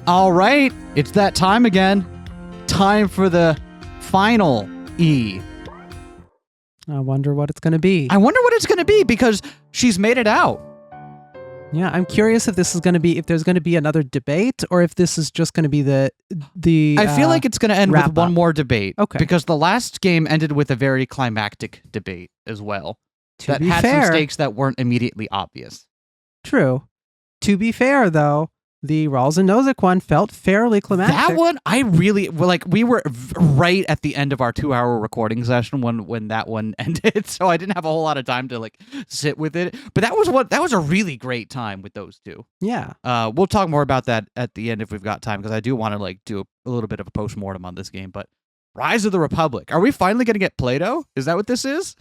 All right, it's that time again. Time for the final E. I wonder what it's going to be. I wonder what it's going to be because she's made it out. Yeah, I'm curious if this is going to be, if there's going to be another debate or if this is just going to be the I feel like it's going to end with one wrap-up. more debate. Okay. Because the last game ended with a very climactic debate as well. To be fair, some stakes that weren't immediately obvious. True. To be fair, though, the Rawls and Nozick one felt fairly climactic. That one, I really, we were right at the end of our 2-hour recording session when that one ended, so I didn't have a whole lot of time to sit with it. But that was a really great time with those two. Yeah. We'll talk more about that at the end if we've got time, because I do want to do a little bit of a post-mortem on this game. But Rise of the Republic, are we finally going to get Plato? Is that what this is?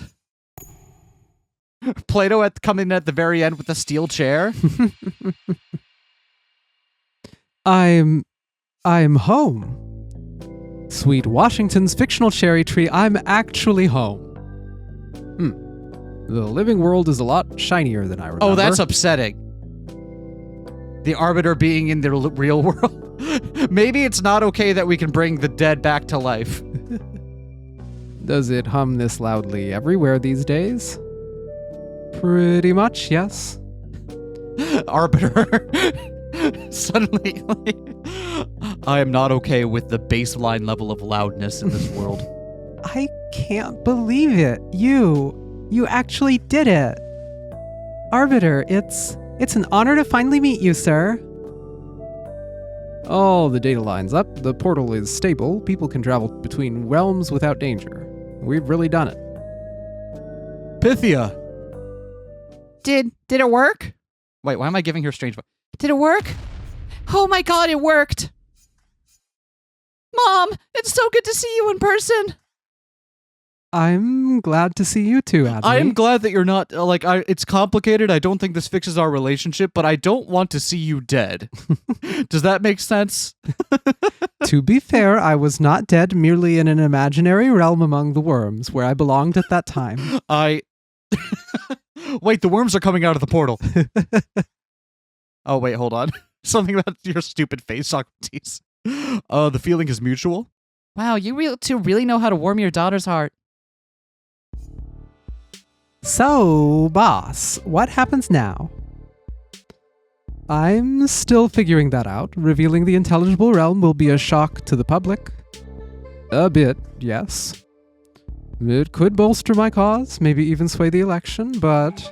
Plato coming at the very end with the steel chair? I'm home. Sweet Washington's fictional cherry tree, I'm actually home. The living world is a lot shinier than I remember. Oh, that's upsetting. The Arbiter being in the real world. Maybe it's not okay that we can bring the dead back to life. Does it hum this loudly everywhere these days? Pretty much, yes. Arbiter. Suddenly, I am not okay with the baseline level of loudness in this world. I can't believe it. You actually did it. Arbiter, it's an honor to finally meet you, sir. Oh, the data line's up. The portal is stable. People can travel between realms without danger. We've really done it. Pythia. Did it work? Wait, why am I giving her strange voice? Did it work? Oh my god, it worked! Mom, it's so good to see you in person! I'm glad to see you too, Adley. I am glad that you're not, it's complicated, I don't think this fixes our relationship, but I don't want to see you dead. Does that make sense? To be fair, I was not dead, merely in an imaginary realm among the worms, where I belonged at that time. Wait, the worms are coming out of the portal. Oh, wait, hold on. Something about your stupid face, Socrates. The feeling is mutual. Wow, you two really know how to warm your daughter's heart. So, boss, what happens now? I'm still figuring that out. Revealing the intelligible realm will be a shock to the public. A bit, yes. It could bolster my cause, maybe even sway the election, but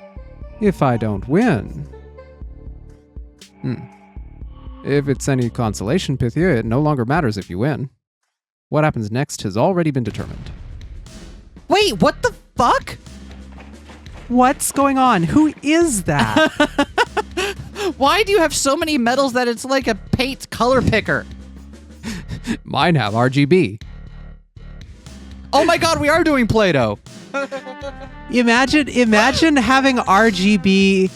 if I don't win... If it's any consolation, Pythia, it no longer matters if you win. What happens next has already been determined. Wait, what the fuck? What's going on? Who is that? Why do you have so many medals that it's like a paint color picker? Mine have RGB. Oh my god, we are doing Play-Doh. Imagine having RGB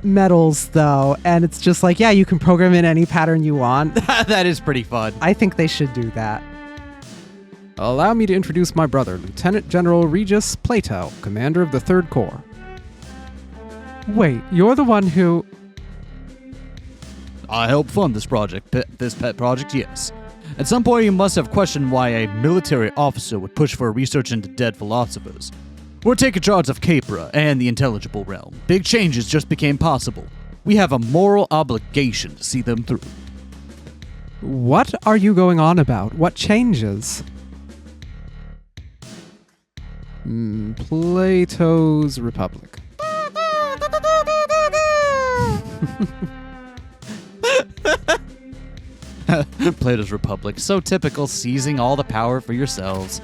medals, though, and it's just like, yeah, you can program in any pattern you want. That is pretty fun. I think they should do that. Allow me to introduce my brother, Lieutenant General Regis Plato, commander of the 3rd Corps. Wait, you're the one who... I helped fund this project, this pet project, yes. At some point you must have questioned why a military officer would push for research into dead philosophers. We're taking charge of Capra and the intelligible realm. Big changes just became possible. We have a moral obligation to see them through. What are you going on about? What changes? Plato's Republic. Plato's Republic. So typical, seizing all the power for yourselves.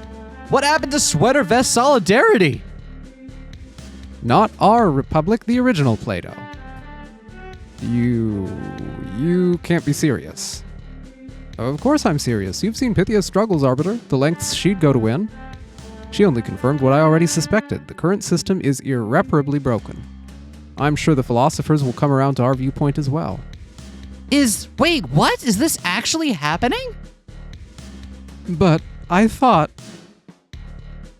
What happened to sweater vest solidarity? Not our republic, the original Plato. You can't be serious. Of course I'm serious. You've seen Pythia's struggles, Arbiter. The lengths she'd go to win. She only confirmed what I already suspected. The current system is irreparably broken. I'm sure the philosophers will come around to our viewpoint as well. Wait, what? Is this actually happening? But I thought...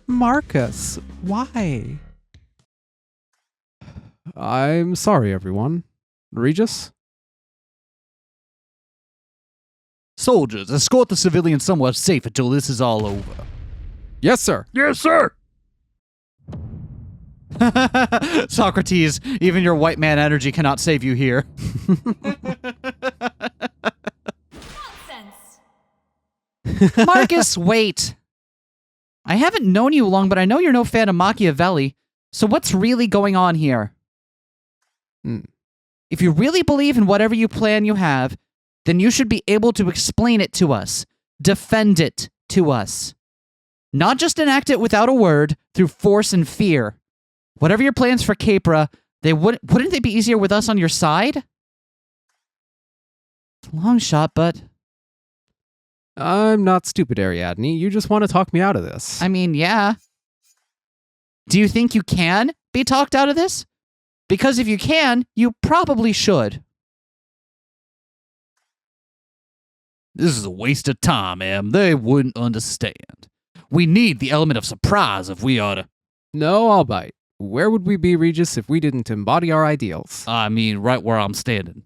Marcus, why? I'm sorry, everyone. Regis? Soldiers, escort the civilians somewhere safe until this is all over. Yes, sir. Yes, sir! Socrates, even your white man energy cannot save you here. Nonsense. Marcus, wait. I haven't known you long, but I know you're no fan of Machiavelli. So what's really going on here? If you really believe in whatever plan you have, then you should be able to explain it to us. Defend it to us. Not just enact it without a word, through force and fear. Whatever your plans for Capra, wouldn't they be easier with us on your side? It's a long shot, but... I'm not stupid, Ariadne. You just want to talk me out of this. I mean, yeah. Do you think you can be talked out of this? Because if you can, you probably should. This is a waste of time, Em. They wouldn't understand. We need the element of surprise if we ought to... No, I'll bite. Where would we be, Regis, if we didn't embody our ideals? I mean, right where I'm standing.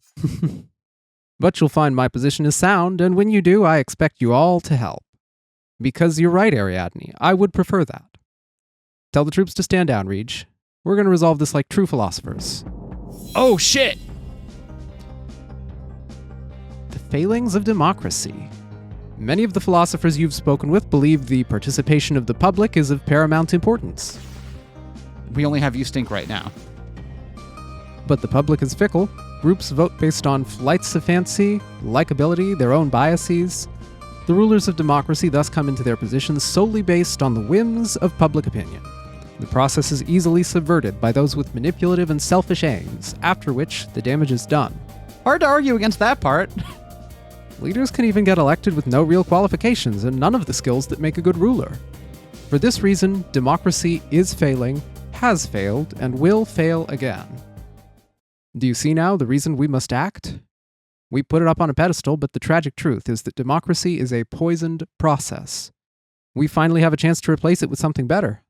But you'll find my position is sound, and when you do, I expect you all to help. Because you're right, Ariadne. I would prefer that. Tell the troops to stand down, Reg. We're going to resolve this like true philosophers. Oh, shit! The failings of democracy. Many of the philosophers you've spoken with believe the participation of the public is of paramount importance. We only have you stink right now. But the public is fickle. Groups vote based on flights of fancy, likability, their own biases. The rulers of democracy thus come into their positions solely based on the whims of public opinion. The process is easily subverted by those with manipulative and selfish aims, after which the damage is done. Hard to argue against that part. Leaders can even get elected with no real qualifications and none of the skills that make a good ruler. For this reason, democracy is failing, has failed, and will fail again. Do you see now the reason we must act? We put it up on a pedestal, but the tragic truth is that democracy is a poisoned process. We finally have a chance to replace it with something better.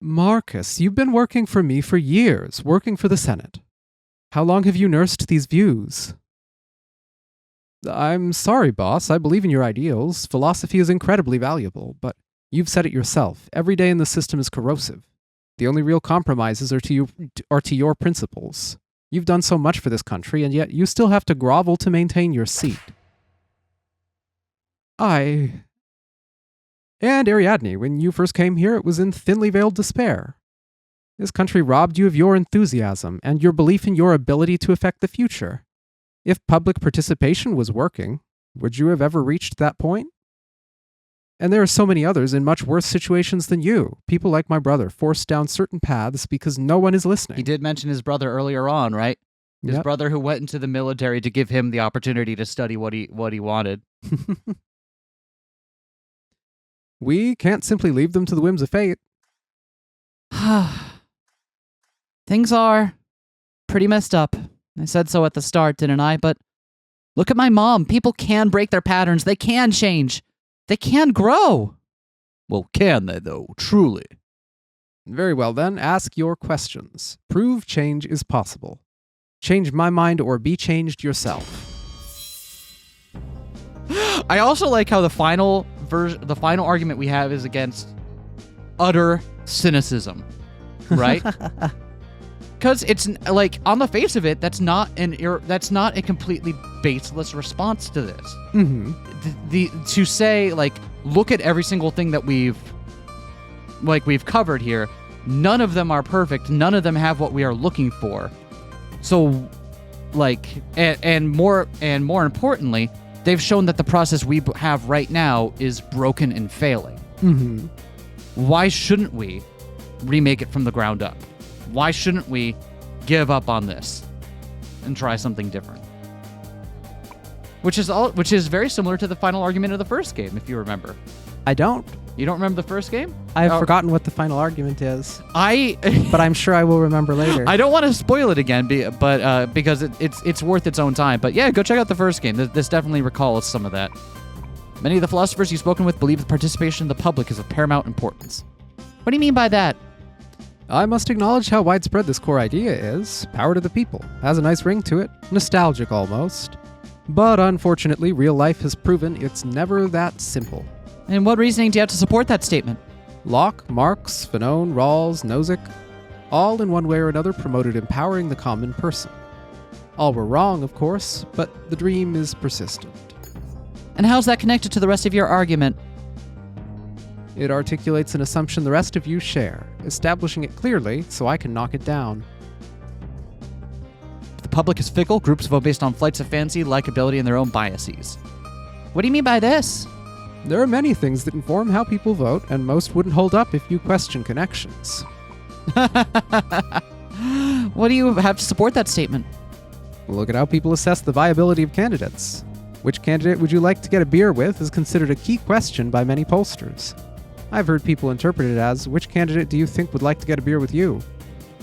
Marcus, you've been working for me for years, working for the Senate. How long have you nursed these views? I'm sorry, boss. I believe in your ideals. Philosophy is incredibly valuable, but you've said it yourself. Every day in the system is corrosive. The only real compromises are to your principles. You've done so much for this country, and yet you still have to grovel to maintain your seat. And Ariadne, when you first came here, it was in thinly veiled despair. This country robbed you of your enthusiasm and your belief in your ability to affect the future. If public participation was working, would you have ever reached that point? And there are so many others in much worse situations than you. People like my brother forced down certain paths because no one is listening. He did mention his brother earlier on, right? His Yep. brother who went into the military to give him the opportunity to study what he wanted. We can't simply leave them to the whims of fate. Things are pretty messed up. I said so at the start, didn't I? But look at my mom. People can break their patterns. They can change. They can grow. Well, can they, though? Truly. Very well, then. Ask your questions. Prove change is possible. Change my mind or be changed yourself. I also like how the final argument we have is against utter cynicism, right? Because it's like on the face of it, that's not a completely baseless response to this. Mm-hmm. To say like, look at every single thing that we've covered here. None of them are perfect. None of them have what we are looking for. So, like, and more importantly, they've shown that the process we have right now is broken and failing. Mm-hmm. Why shouldn't we remake it from the ground up? Why shouldn't we give up on this and try something different? Which is very similar to the final argument of the first game, if you remember. I don't. You don't remember the first game? I've forgotten what the final argument is. But But I'm sure I will remember later. I don't want to spoil it again, but because it's worth its own time. But yeah, go check out the first game. This definitely recalls some of that. Many of the philosophers you've spoken with believe the participation of the public is of paramount importance. What do you mean by that? I must acknowledge how widespread this core idea is. Power to the people. Has a nice ring to it. Nostalgic almost. But unfortunately, real life has proven it's never that simple. And what reasoning do you have to support that statement? Locke, Marx, Fanon, Rawls, Nozick, all in one way or another promoted empowering the common person. All were wrong, of course, but the dream is persistent. And how's that connected to the rest of your argument? It articulates an assumption the rest of you share, establishing it clearly so I can knock it down. The public is fickle, groups vote based on flights of fancy, likability, and their own biases. What do you mean by this? There are many things that inform how people vote, and most wouldn't hold up if you question connections. What do you have to support that statement? Look at how people assess the viability of candidates. Which candidate would you like to get a beer with is considered a key question by many pollsters. I've heard people interpret it as, which candidate do you think would like to get a beer with you?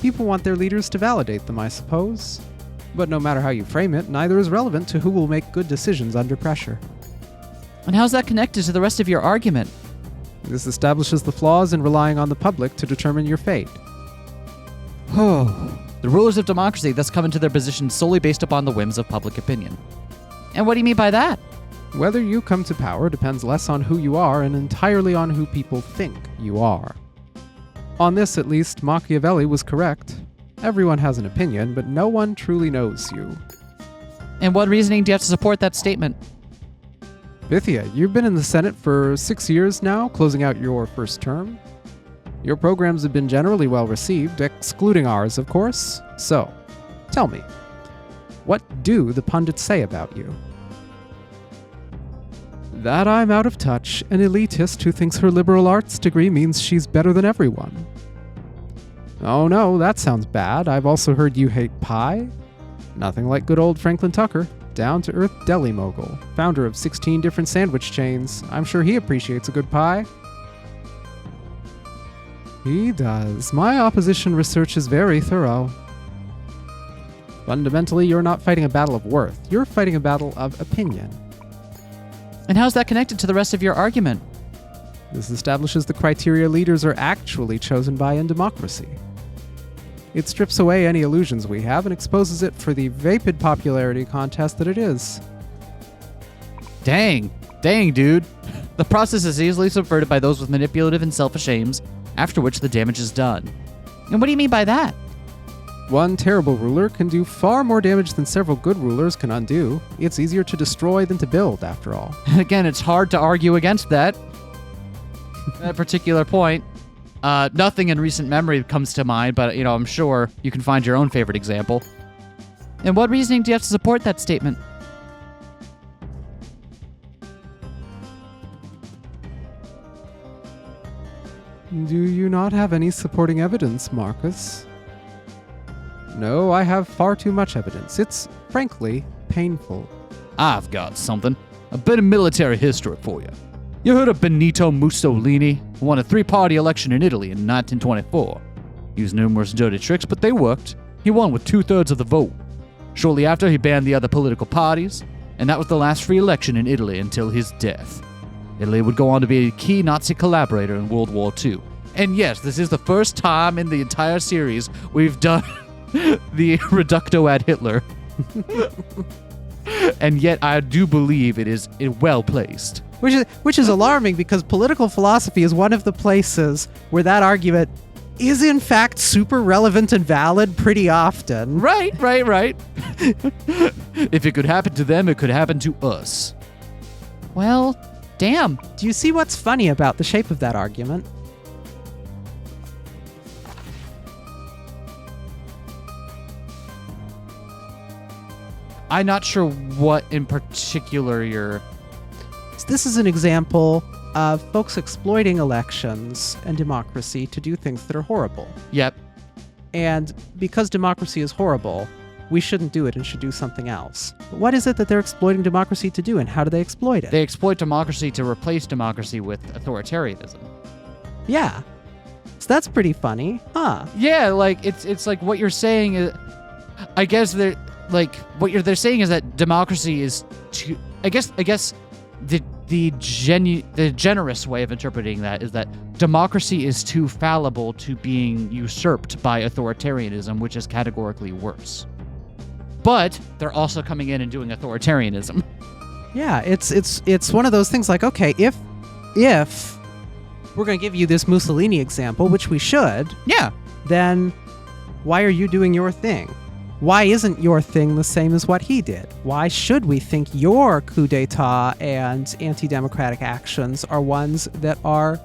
People want their leaders to validate them, I suppose. But no matter how you frame it, neither is relevant to who will make good decisions under pressure. And how's that connected to the rest of your argument? This establishes the flaws in relying on the public to determine your fate. The rulers of democracy thus come into their position solely based upon the whims of public opinion. And what do you mean by that? Whether you come to power depends less on who you are and entirely on who people think you are. On this, at least, Machiavelli was correct. Everyone has an opinion, but no one truly knows you. And what reasoning do you have to support that statement? Bithia, you've been in the Senate for 6 years now, closing out your first term. Your programs have been generally well received, excluding ours, of course. So, tell me, what do the pundits say about you? That I'm out of touch, an elitist who thinks her liberal arts degree means she's better than everyone. Oh no, that sounds bad. I've also heard you hate pie. Nothing like good old Franklin Tucker, down-to-earth deli mogul, founder of 16 different sandwich chains. I'm sure he appreciates a good pie. He does. My opposition research is very thorough. Fundamentally, you're not fighting a battle of worth. You're fighting a battle of opinion. And how's that connected to the rest of your argument? This establishes the criteria leaders are actually chosen by in democracy. It strips away any illusions we have and exposes it for the vapid popularity contest that it is. Dang, dude. The process is easily subverted by those with manipulative and selfish aims, after which the damage is done. And what do you mean by that? One terrible ruler can do far more damage than several good rulers can undo. It's easier to destroy than to build, after all. Again, it's hard to argue against that particular point. Nothing in recent memory comes to mind, but I'm sure you can find your own favorite example. And what reasoning do you have to support that statement? Do you not have any supporting evidence, Marcus? No, I have far too much evidence. It's, frankly, painful. I've got something. A bit of military history for you. You heard of Benito Mussolini, who won a three-party election in Italy in 1924. He used numerous dirty tricks, but they worked. He won with 2/3 of the vote. Shortly after, he banned the other political parties, and that was the last free election in Italy until his death. Italy would go on to be a key Nazi collaborator in World War II. And yes, this is the first time in the entire series we've done the reducto ad Hitler. And yet I do believe it is well placed. Which is alarming because political philosophy is one of the places where that argument is in fact super relevant and valid pretty often. Right. If it could happen to them, it could happen to us. Well, damn. Do you see what's funny about the shape of that argument? I'm not sure what in particular you're... This is an example of folks exploiting elections and democracy to do things that are horrible. Yep. And because democracy is horrible, we shouldn't do it and should do something else. But what is it that they're exploiting democracy to do, and how do they exploit it? They exploit democracy to replace democracy with authoritarianism. Yeah. So that's pretty funny, huh? Yeah, like it's like what you're saying is, I guess they're like they're saying is that democracy is too. I guess the generous way of interpreting that is that democracy is too fallible to being usurped by authoritarianism, which is categorically worse. but they're also coming in and doing authoritarianism. Yeah, it's one of those things like, okay, if we're going to give you this Mussolini example, which we should, Yeah. then why are you doing your thing? Why isn't your thing the same as what he did? Why should we think your coup d'etat and anti-democratic actions are ones that are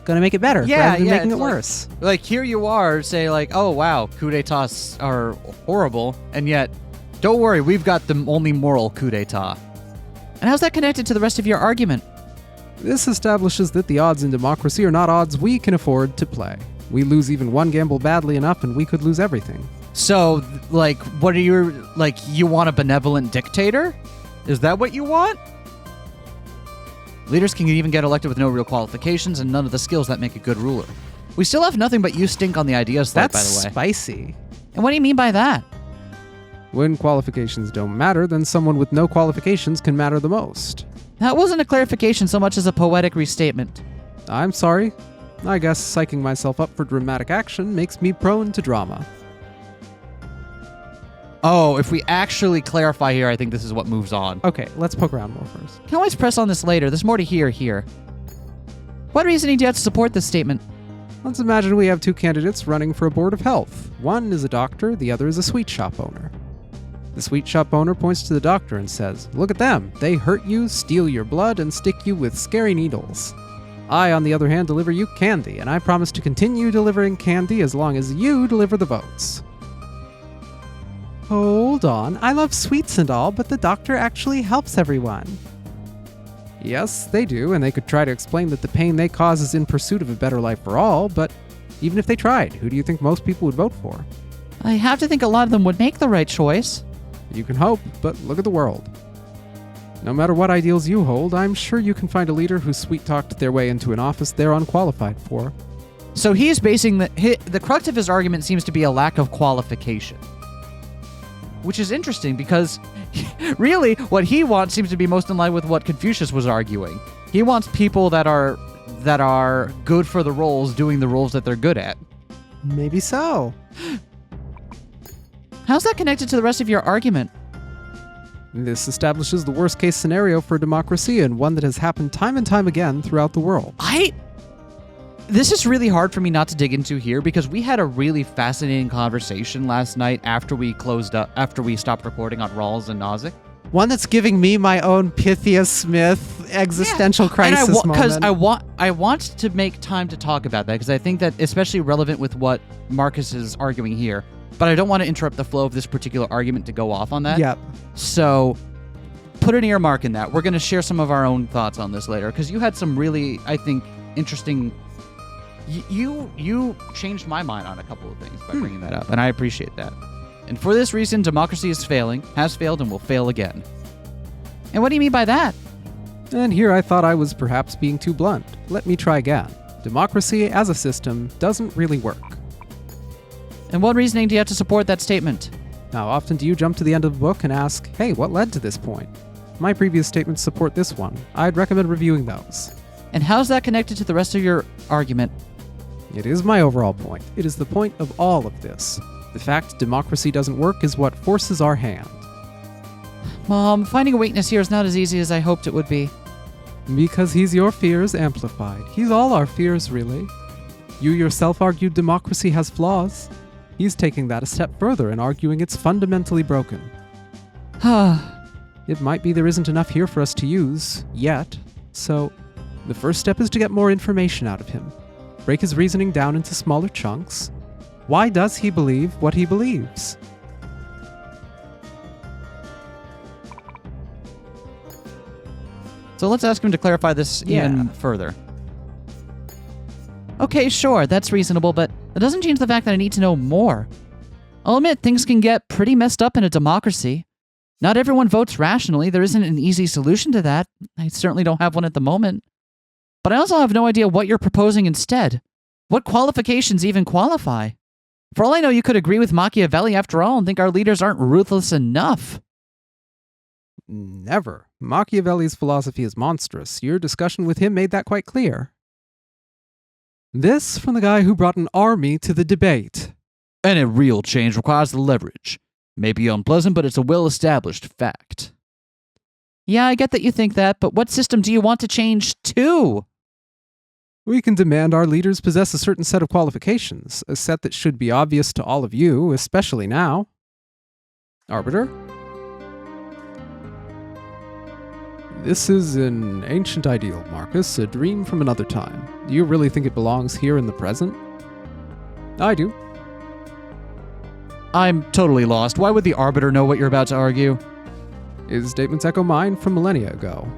going to make it better rather than making it worse? Like, here you are, say, like, oh, wow, coup d'etats are horrible, and yet, don't worry, we've got the only moral coup d'etat. And how's that connected to the rest of your argument? This establishes that the odds in democracy are not odds we can afford to play. We lose even one gamble badly enough and we could lose everything. So, like, what are your, like, you want a benevolent dictator? Is that what you want? Leaders can even get elected with no real qualifications and none of the skills that make a good ruler. We still have nothing but you stink on the idea slate, by the way. That's spicy. And what do you mean by that? When qualifications don't matter, then someone with no qualifications can matter the most. That wasn't a clarification so much as a poetic restatement. I'm sorry. I guess psyching myself up for dramatic action makes me prone to drama. Oh, if we actually clarify here, I think this is what moves on. Okay, let's poke around more first. Can always press on this later. There's more to hear here. What reasoning do you have to support this statement? Let's imagine we have two candidates running for a board of health. One is a doctor, the other is a sweet shop owner. The sweet shop owner points to the doctor and says, "Look at them. They hurt you, steal your blood, and stick you with scary needles. I, on the other hand, deliver you candy, and I promise to continue delivering candy as long as you deliver the votes." Hold on. I love sweets and all, but the doctor actually helps everyone. Yes, they do, and they could try to explain that the pain they cause is in pursuit of a better life for all, but even if they tried, who do you think most people would vote for? I have to think a lot of them would make the right choice. You can hope, but look at the world. No matter what ideals you hold, I'm sure you can find a leader who sweet-talked their way into an office they're unqualified for. So he's basing the crux of his argument seems to be a lack of qualification. Which is interesting because really what he wants seems to be most in line with what Confucius was arguing. He wants people that are good for the roles doing the roles that they're good at. Maybe so. How's that connected to the rest of your argument? This establishes the worst-case scenario for democracy and one that has happened time and time again throughout the world. This is really hard for me not to dig into here because we had a really fascinating conversation last night after we stopped recording on Rawls and Nozick. One that's giving me my own Pythia Smith existential crisis moment. Because I want to make time to talk about that because I think that especially relevant with what Marcus is arguing here. But I don't want to interrupt the flow of this particular argument to go off on that. Yep. So put an earmark in that. We're going to share some of our own thoughts on this later because you had some really, I think, interesting... You changed my mind on a couple of things by bringing that up, and I appreciate that. And for this reason, democracy is failing, has failed, and will fail again. And what do you mean by that? And here I thought I was perhaps being too blunt. Let me try again. Democracy as a system doesn't really work. And what reasoning do you have to support that statement? How often do you jump to the end of the book and ask, hey, what led to this point? My previous statements support this one. I'd recommend reviewing those. And how's that connected to the rest of your argument? It is my overall point. It is the point of all of this. The fact democracy doesn't work is what forces our hand. Mom, finding a weakness here is not as easy as I hoped it would be. Because he's your fears amplified. He's all our fears, really. You yourself argued democracy has flaws. He's taking that a step further and arguing it's fundamentally broken. It might be there isn't enough here for us to use, yet. So, the first step is to get more information out of him. Break his reasoning down into smaller chunks. Why does he believe what he believes? So let's ask him to clarify this even further. Okay, sure, that's reasonable, but that doesn't change the fact that I need to know more. I'll admit things can get pretty messed up in a democracy. Not everyone votes rationally. There isn't an easy solution to that. I certainly don't have one at the moment. But I also have no idea what you're proposing instead. What qualifications even qualify? For all I know, you could agree with Machiavelli after all and think our leaders aren't ruthless enough. Never. Machiavelli's philosophy is monstrous. Your discussion with him made that quite clear. This from the guy who brought an army to the debate. And a real change requires the leverage. May be unpleasant, but it's a well-established fact. Yeah, I get that you think that, but what system do you want to change to? We can demand our leaders possess a certain set of qualifications, a set that should be obvious to all of you, especially now. Arbiter? This is an ancient ideal, Marcus, a dream from another time. Do you really think it belongs here in the present? I do. I'm totally lost. Why would the Arbiter know what you're about to argue? His statements echo mine from millennia ago.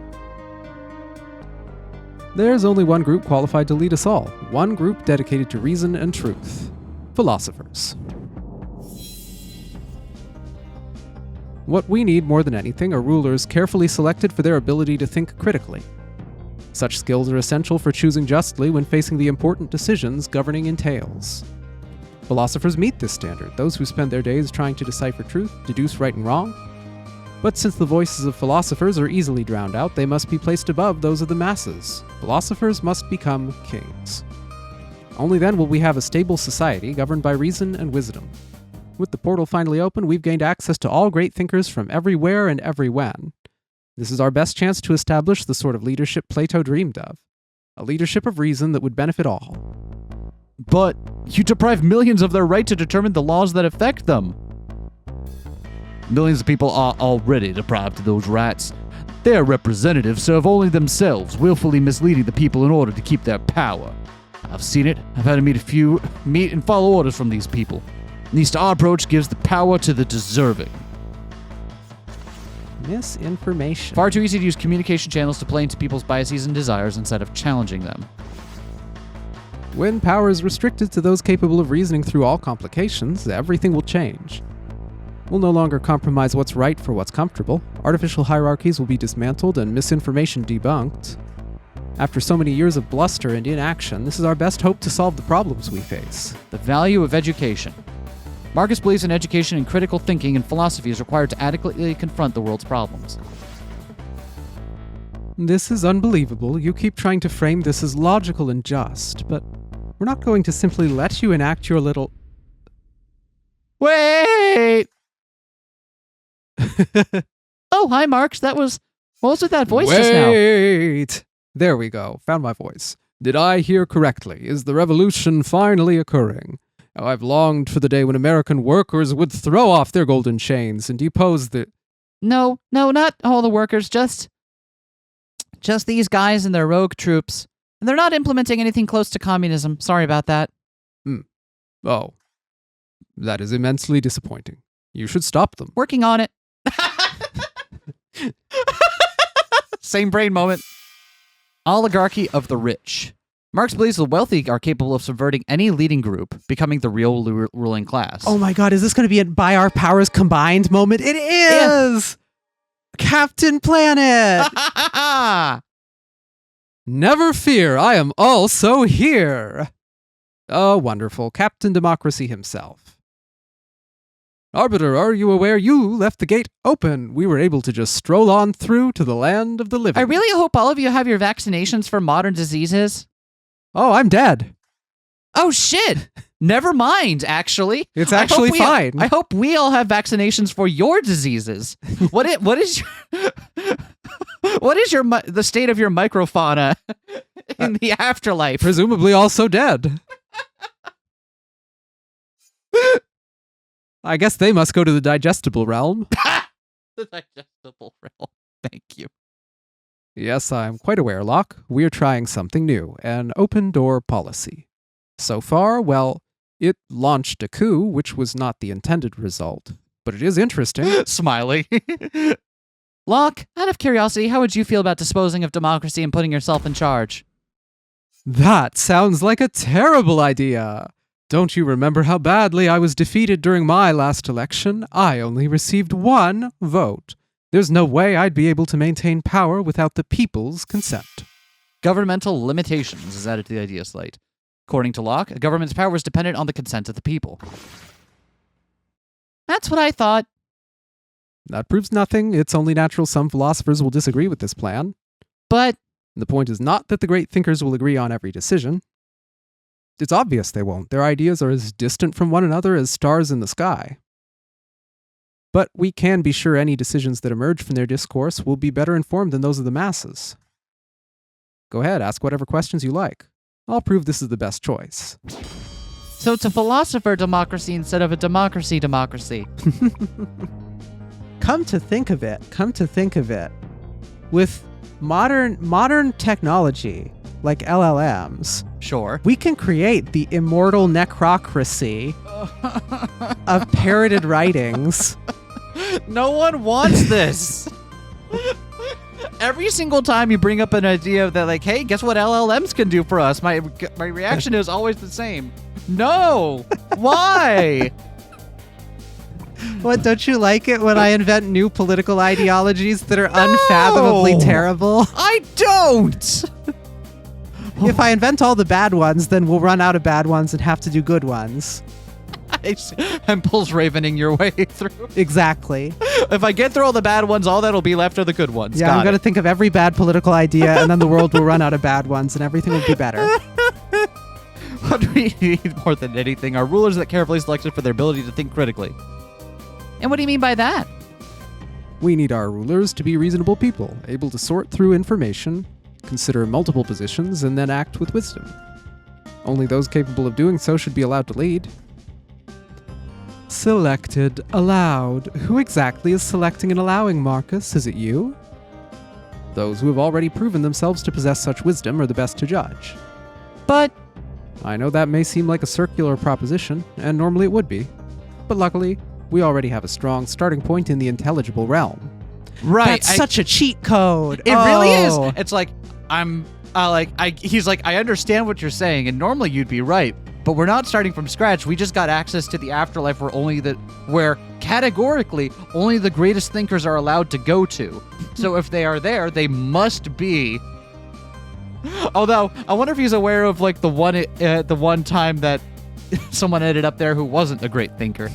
There's only one group qualified to lead us all, one group dedicated to reason and truth. Philosophers. What we need more than anything are rulers carefully selected for their ability to think critically. Such skills are essential for choosing justly when facing the important decisions governing entails. Philosophers meet this standard, those who spend their days trying to decipher truth, deduce right and wrong. But since the voices of philosophers are easily drowned out, they must be placed above those of the masses. Philosophers must become kings. Only then will we have a stable society governed by reason and wisdom. With the portal finally open, we've gained access to all great thinkers from everywhere and every when. This is our best chance to establish the sort of leadership Plato dreamed of. A leadership of reason that would benefit all. But you deprive millions of their right to determine the laws that affect them. Millions of people are already deprived of those rights. Their representatives serve only themselves, willfully misleading the people in order to keep their power. I've seen it. I've had to meet and follow orders from these people. At least our approach gives the power to the deserving. Misinformation. Far too easy to use communication channels to play into people's biases and desires instead of challenging them. When power is restricted to those capable of reasoning through all complications, everything will change. We'll no longer compromise what's right for what's comfortable. Artificial hierarchies will be dismantled and misinformation debunked. After so many years of bluster and inaction, this is our best hope to solve the problems we face. The value of education. Marcus believes in education and critical thinking and philosophy is required to adequately confront the world's problems. This is unbelievable. You keep trying to frame this as logical and just, but we're not going to simply let you enact your little... Wait! Oh, hi, Marks. What was with that voice just now? Wait! There we go. Found my voice. Did I hear correctly? Is the revolution finally occurring? Oh, I've longed for the day when American workers would throw off their golden chains and depose the... No, not all the workers, just these guys and their rogue troops. And they're not implementing anything close to communism. Sorry about that. Oh. That is immensely disappointing. You should stop them. Working on it. Same brain moment. Oligarchy of the rich. Marx believes the wealthy are capable of subverting any leading group, becoming the real ruling class. Oh my god, is this going to be a by our powers combined moment? It is! Yeah. Captain Planet! Never fear, I am also here! Oh, wonderful. Captain Democracy himself. Arbiter, are you aware you left the gate open? We were able to just stroll on through to the land of the living. I really hope all of you have your vaccinations for modern diseases. Oh, I'm dead. Oh, shit. Never mind, actually. It's actually fine. I hope we all have vaccinations for your diseases. What is the state of your microfauna in the afterlife? Presumably also dead. I guess they must go to the digestible realm. The digestible realm. Thank you. Yes, I'm quite aware, Locke. We're trying something new, an open-door policy. So far, well, it launched a coup, which was not the intended result. But it is interesting. Smiley. Locke, out of curiosity, how would you feel about disposing of democracy and putting yourself in charge? That sounds like a terrible idea. Don't you remember how badly I was defeated during my last election? I only received 1 vote. There's no way I'd be able to maintain power without the people's consent. Governmental limitations is added to the idea slate. According to Locke, a government's power is dependent on the consent of the people. That's what I thought. That proves nothing. It's only natural some philosophers will disagree with this plan. But the point is not that the great thinkers will agree on every decision. It's obvious they won't. Their ideas are as distant from one another as stars in the sky. But we can be sure any decisions that emerge from their discourse will be better informed than those of the masses. Go ahead, ask whatever questions you like. I'll prove this is the best choice. So it's a philosopher democracy instead of a democracy. Come to think of it, with modern technology like LLMs, Sure. we can create the immortal necrocracy of parroted writings. No one wants this. Every single time you bring up an idea that, like, hey, guess what LLMs can do for us? My reaction is always the same. No. Why? What, don't you like it when I invent new political ideologies that are unfathomably terrible? I don't. If I invent all the bad ones, then we'll run out of bad ones and have to do good ones. I'm pulse ravening your way through. Exactly. If I get through all the bad ones, all that'll be left are the good ones. Yeah, I'm going to think of every bad political idea, and then the world will run out of bad ones, and everything will be better. What we need more than anything are rulers that carefully selected for their ability to think critically. And what do you mean by that? We need our rulers to be reasonable people, able to sort through information, consider multiple positions, and then act with wisdom. Only those capable of doing so should be allowed to lead. Selected, allowed. Who exactly is selecting and allowing, Marcus? Is it you? Those who have already proven themselves to possess such wisdom are the best to judge. But I know that may seem like a circular proposition, and normally it would be. But luckily, we already have a strong starting point in the intelligible realm. right, That's such a cheat code. it really Oh. is. It's like he's like, I understand what you're saying, and normally you'd be right, but we're not starting from scratch. We just got access to the afterlife where categorically only the greatest thinkers are allowed to go to. So if they are there, they must be. Although I wonder if he's aware of like the one time that someone ended up there who wasn't a great thinker.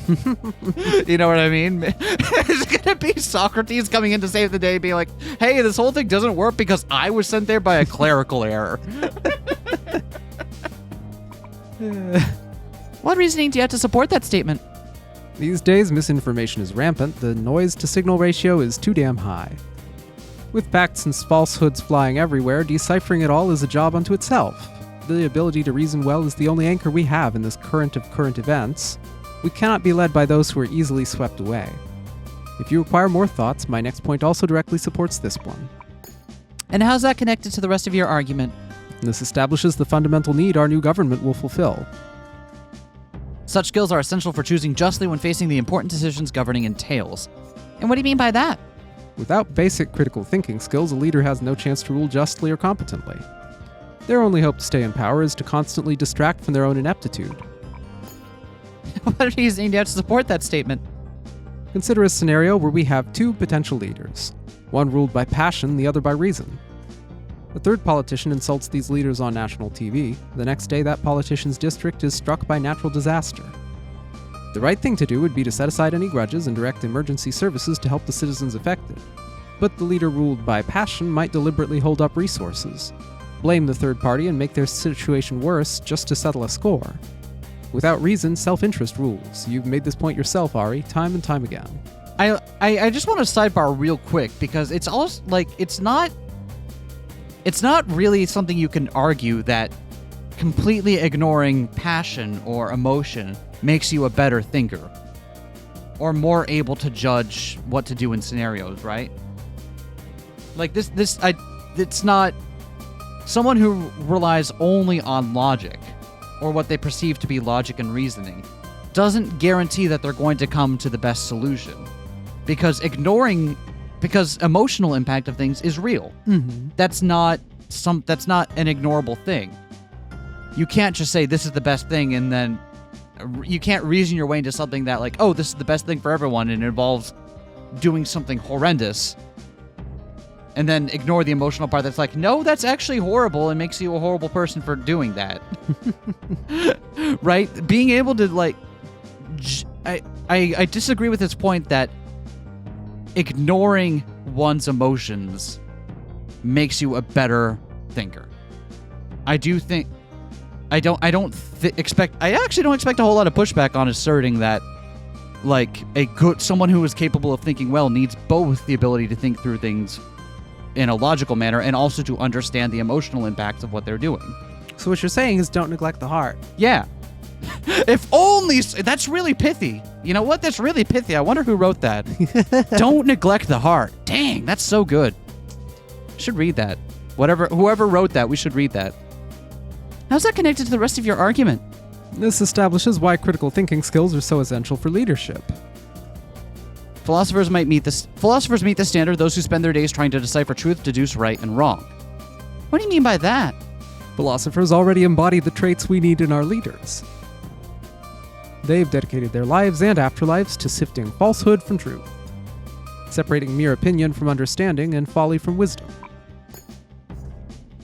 You know what I mean? It's gonna be Socrates coming in to save the day, being like, "Hey, this whole thing doesn't work because I was sent there by a clerical error." What reasoning do you have to support that statement? These days, misinformation is rampant. The noise-to-signal ratio is too damn high. With facts and falsehoods flying everywhere, deciphering it all is a job unto itself. The ability to reason well is the only anchor we have in this current of current events. We cannot be led by those who are easily swept away. If you require more thoughts, my next point also directly supports this one. And how's that connected to the rest of your argument? This establishes the fundamental need our new government will fulfill. Such skills are essential for choosing justly when facing the important decisions governing entails. And what do you mean by that? Without basic critical thinking skills, a leader has no chance to rule justly or competently. Their only hope to stay in power is to constantly distract from their own ineptitude. What reasoning do you have to support that statement? Consider a scenario where we have two potential leaders, one ruled by passion, the other by reason. A third politician insults these leaders on national TV. The next day, that politician's district is struck by natural disaster. The right thing to do would be to set aside any grudges and direct emergency services to help the citizens affected. But the leader ruled by passion might deliberately hold up resources, blame the third party, and make their situation worse just to settle a score. Without reason, self-interest rules. You've made this point yourself, Ari, time and time again. I just want to sidebar real quick because it's also like it's not really something you can argue that completely ignoring passion or emotion makes you a better thinker or more able to judge what to do in scenarios, right? Like it's not someone who relies only on logic or what they perceive to be logic and reasoning doesn't guarantee that they're going to come to the best solution because emotional impact of things is real. Mm-hmm. That's not an ignorable thing. You can't just say this is the best thing and then you can't reason your way into something that like, oh, this is the best thing for everyone and it involves doing something horrendous and then ignore the emotional part that's like, no, that's actually horrible and makes you a horrible person for doing that. Right? Being able to like I disagree with this point that ignoring one's emotions makes you a better thinker. I actually don't expect a whole lot of pushback on asserting that like someone who is capable of thinking well needs both the ability to think through things in a logical manner and also to understand the emotional impacts of what they're doing. So what you're saying is don't neglect the heart. Yeah. If only... That's really pithy. You know what? That's really pithy. I wonder who wrote that. Don't neglect the heart. Dang, that's so good. Should read that. Whoever wrote that, we should read that. How's that connected to the rest of your argument? This establishes why critical thinking skills are so essential for leadership. Philosophers meet the standard, those who spend their days trying to decipher truth, deduce right and wrong. What do you mean by that? Philosophers already embody the traits we need in our leaders. They've dedicated their lives and afterlives to sifting falsehood from truth, separating mere opinion from understanding and folly from wisdom.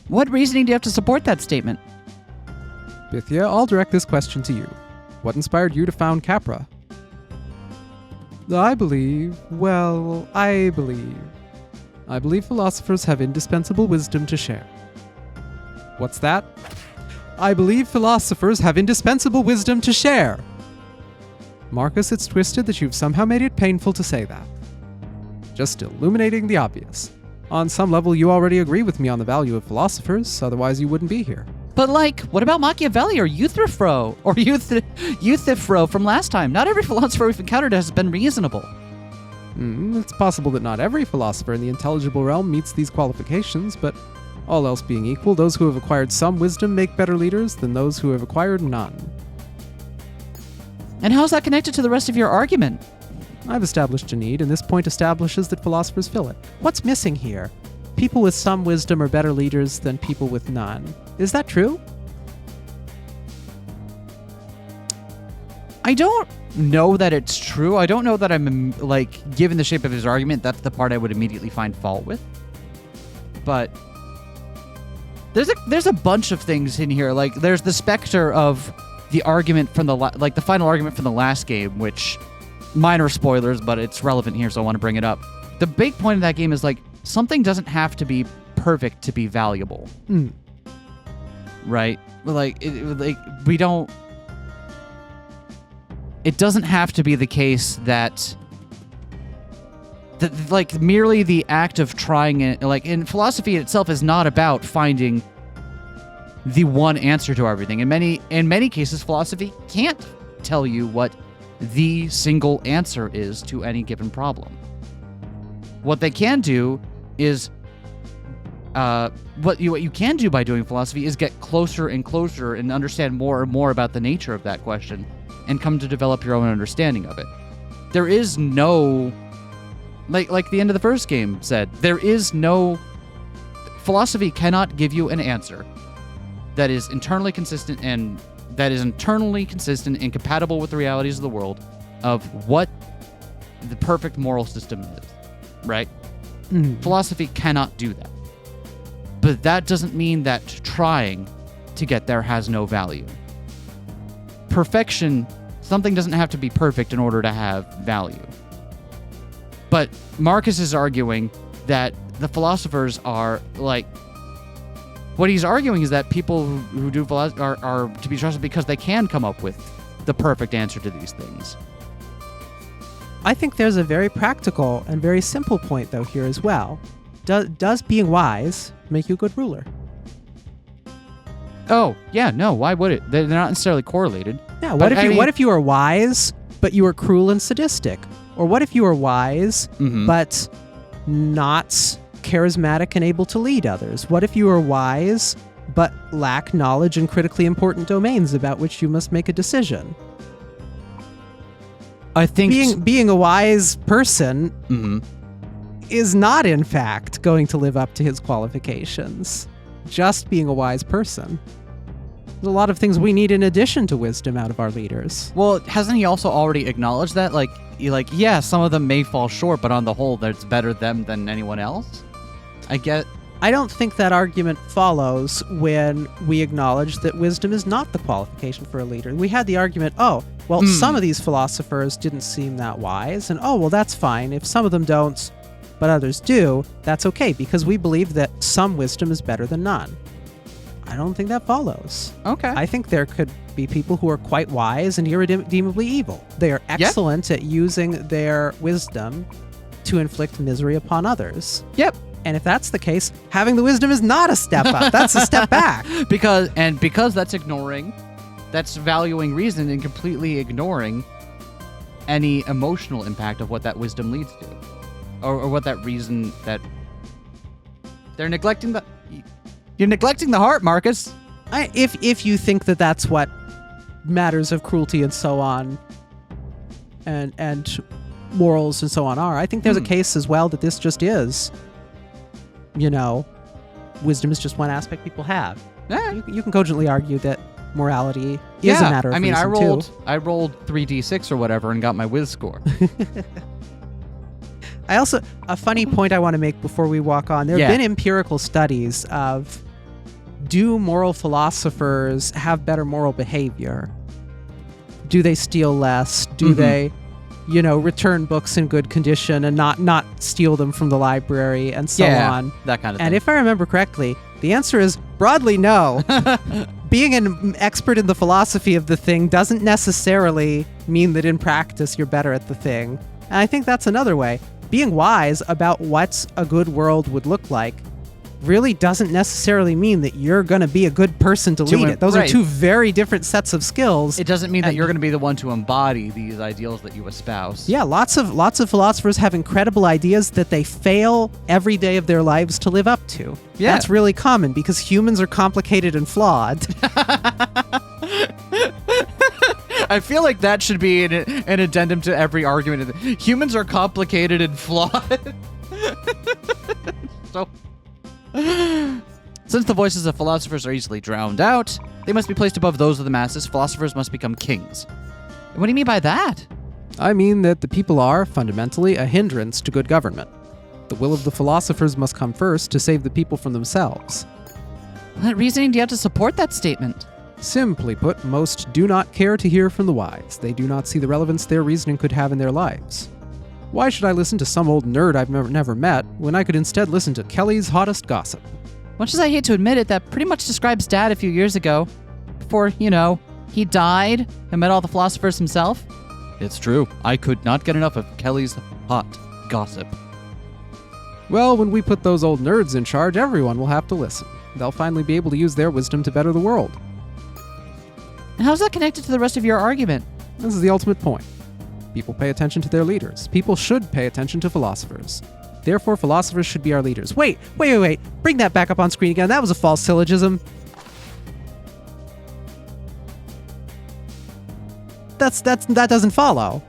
What reasoning do you have to support that statement? Bithya, I'll direct this question to you. What inspired you to found Capra? I believe philosophers have indispensable wisdom to share. What's that? I believe philosophers have indispensable wisdom to share. Marcus, it's twisted that you've somehow made it painful to say that. Just illuminating the obvious. On some level, you already agree with me on the value of philosophers, otherwise you wouldn't be here. But what about Machiavelli or Euthyphro from last time? Not every philosopher we've encountered has been reasonable. It's possible that not every philosopher in the intelligible realm meets these qualifications, but all else being equal, those who have acquired some wisdom make better leaders than those who have acquired none. And how's that connected to the rest of your argument? I've established a need, and this point establishes that philosophers fill it. What's missing here? People with some wisdom are better leaders than people with none. Is that true? I don't know that it's true. I don't know that I'm, given the shape of his argument, that's the part I would immediately find fault with. But there's a bunch of things in here. There's the specter of the argument from the final argument from the last game, which minor spoilers, but it's relevant here, so I want to bring it up. The big point of that game is something doesn't have to be perfect to be valuable. Right? We don't... It doesn't have to be the case that merely the act of trying it, in philosophy itself is not about finding the one answer to everything. In many cases, philosophy can't tell you what the single answer is to any given problem. What they can do is what you can do by doing philosophy is get closer and closer and understand more and more about the nature of that question and come to develop your own understanding of it. There is no, like the end of the first game said, there is no, philosophy cannot give you an answer that is internally consistent and compatible with the realities of the world of what the perfect moral system is, right? Philosophy cannot do that. But that doesn't mean that trying to get there has no value. Perfection, something doesn't have to be perfect in order to have value. But Marcus is arguing that the philosophers are what he's arguing is that people who do philosophy are to be trusted because they can come up with the perfect answer to these things. I think there's a very practical and very simple point, though, here as well. Does being wise make you a good ruler? Oh, yeah, no, why would it? They're not necessarily correlated. Yeah, what if you were wise, but you were cruel and sadistic? Or what if you were wise, but not charismatic and able to lead others? What if you were wise, but lack knowledge in critically important domains about which you must make a decision? I think being a wise person is not, in fact, going to live up to his qualifications. Just being a wise person. There's a lot of things we need in addition to wisdom out of our leaders. Well, hasn't he also already acknowledged that? Yeah, some of them may fall short, but on the whole, that's better them than anyone else? I don't think that argument follows when we acknowledge that wisdom is not the qualification for a leader. We had the argument, some of these philosophers didn't seem that wise, and that's fine. If some of them don't, but others do, that's okay, because we believe that some wisdom is better than none. I don't think that follows. Okay. I think there could be people who are quite wise and irredeemably evil. They are excellent at using their wisdom to inflict misery upon others. Yep. And if that's the case, having the wisdom is not a step up. That's a step back. Because that's valuing reason and completely ignoring any emotional impact of what that wisdom leads to. Or what that reason that you're neglecting the heart, Marcus. If you think that that's what matters of cruelty and so on and morals and so on are, I think there's a case as well that this just is, wisdom is just one aspect people have. Yeah. You can cogently argue that morality is a matter of reason, I rolled 3d6 or whatever and got my whiz score. A funny point I want to make before we walk on. There have been empirical studies of, do moral philosophers have better moral behavior? Do they steal less? Do they, return books in good condition and not steal them from the library and so on? That kind of thing. And if I remember correctly, the answer is broadly no. Being an expert in the philosophy of the thing doesn't necessarily mean that in practice you're better at the thing. And I think that's another way. Being wise about what a good world would look like really doesn't necessarily mean that you're going to be a good person to lead it. Those are two very different sets of skills. It doesn't mean that you're going to be the one to embody these ideals that you espouse. Yeah, lots of philosophers have incredible ideas that they fail every day of their lives to live up to. Yeah. That's really common because humans are complicated and flawed. I feel like that should be an addendum to every argument. Humans are complicated and flawed. So, since the voices of philosophers are easily drowned out, they must be placed above those of the masses. Philosophers must become kings. What do you mean by that? I mean that the people are, fundamentally, a hindrance to good government. The will of the philosophers must come first to save the people from themselves. What reasoning do you have to support that statement? Simply put, most do not care to hear from the wise. They do not see the relevance their reasoning could have in their lives. Why should I listen to some old nerd I've never met when I could instead listen to Kelly's hottest gossip? Much as I hate to admit it, that pretty much describes Dad a few years ago. Before, he died and met all the philosophers himself. It's true. I could not get enough of Kelly's hot gossip. Well, when we put those old nerds in charge, everyone will have to listen. They'll finally be able to use their wisdom to better the world. How's that connected to the rest of your argument? This is the ultimate point. People pay attention to their leaders. People should pay attention to philosophers. Therefore, philosophers should be our leaders. Wait. Bring that back up on screen again. That was a false syllogism. That doesn't follow.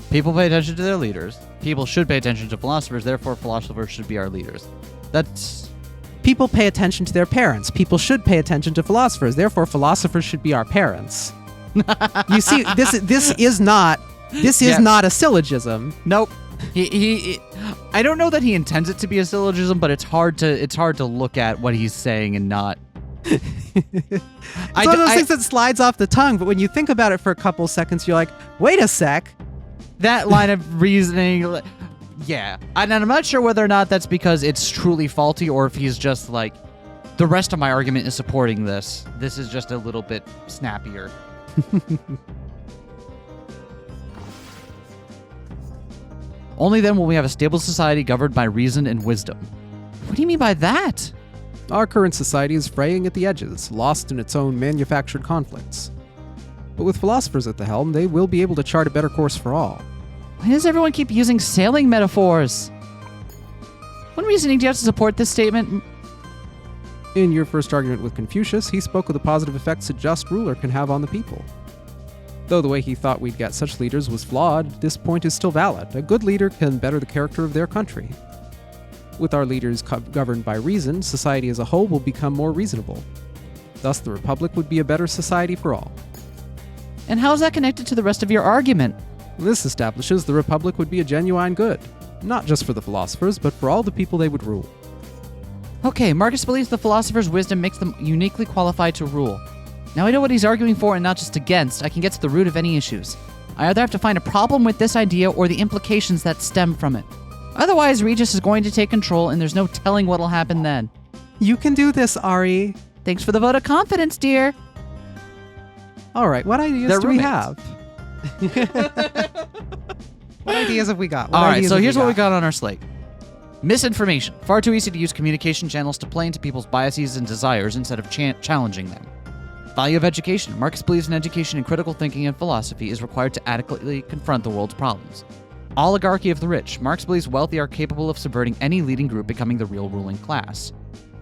People pay attention to their leaders. People should pay attention to philosophers. Therefore, philosophers should be our leaders. That's... People pay attention to their parents. People should pay attention to philosophers. Therefore, philosophers should be our parents. You see, this is not a syllogism. Nope. He I don't know that he intends it to be a syllogism, but it's hard to look at what he's saying and not. It's one of those things that slides off the tongue, but when you think about it for a couple seconds, you're like, wait a sec. That line of reasoning, yeah. And I'm not sure whether or not that's because it's truly faulty or if he's just like, the rest of my argument is supporting this. This is just a little bit snappier. Only then will we have a stable society governed by reason and wisdom. What do you mean by that? Our current society is fraying at the edges, lost in its own manufactured conflicts. But with philosophers at the helm, they will be able to chart a better course for all. Why does everyone keep using sailing metaphors? What reasoning do you have to support this statement? In your first argument with Confucius, he spoke of the positive effects a just ruler can have on the people. Though the way he thought we'd get such leaders was flawed, this point is still valid. A good leader can better the character of their country. With our leaders governed by reason, society as a whole will become more reasonable. Thus, the Republic would be a better society for all. And how is that connected to the rest of your argument? This establishes the Republic would be a genuine good, not just for the philosophers, but for all the people they would rule. Okay, Marcus believes the philosopher's wisdom makes them uniquely qualified to rule. Now I know what he's arguing for and not just against. I can get to the root of any issues. I either have to find a problem with this idea or the implications that stem from it. Otherwise, Regis is going to take control and there's no telling what'll happen then. You can do this, Ari. Thanks for the vote of confidence, dear. All right, what ideas They're do we roommates. have? What ideas have we got? All right, so here's what we got on our slate. Misinformation. Far too easy to use communication channels to play into people's biases and desires instead of challenging them. Value of education. Marcus believes in education and critical thinking and philosophy is required to adequately confront the world's problems. Oligarchy of the rich. Marx believes wealthy are capable of subverting any leading group, becoming the real ruling class.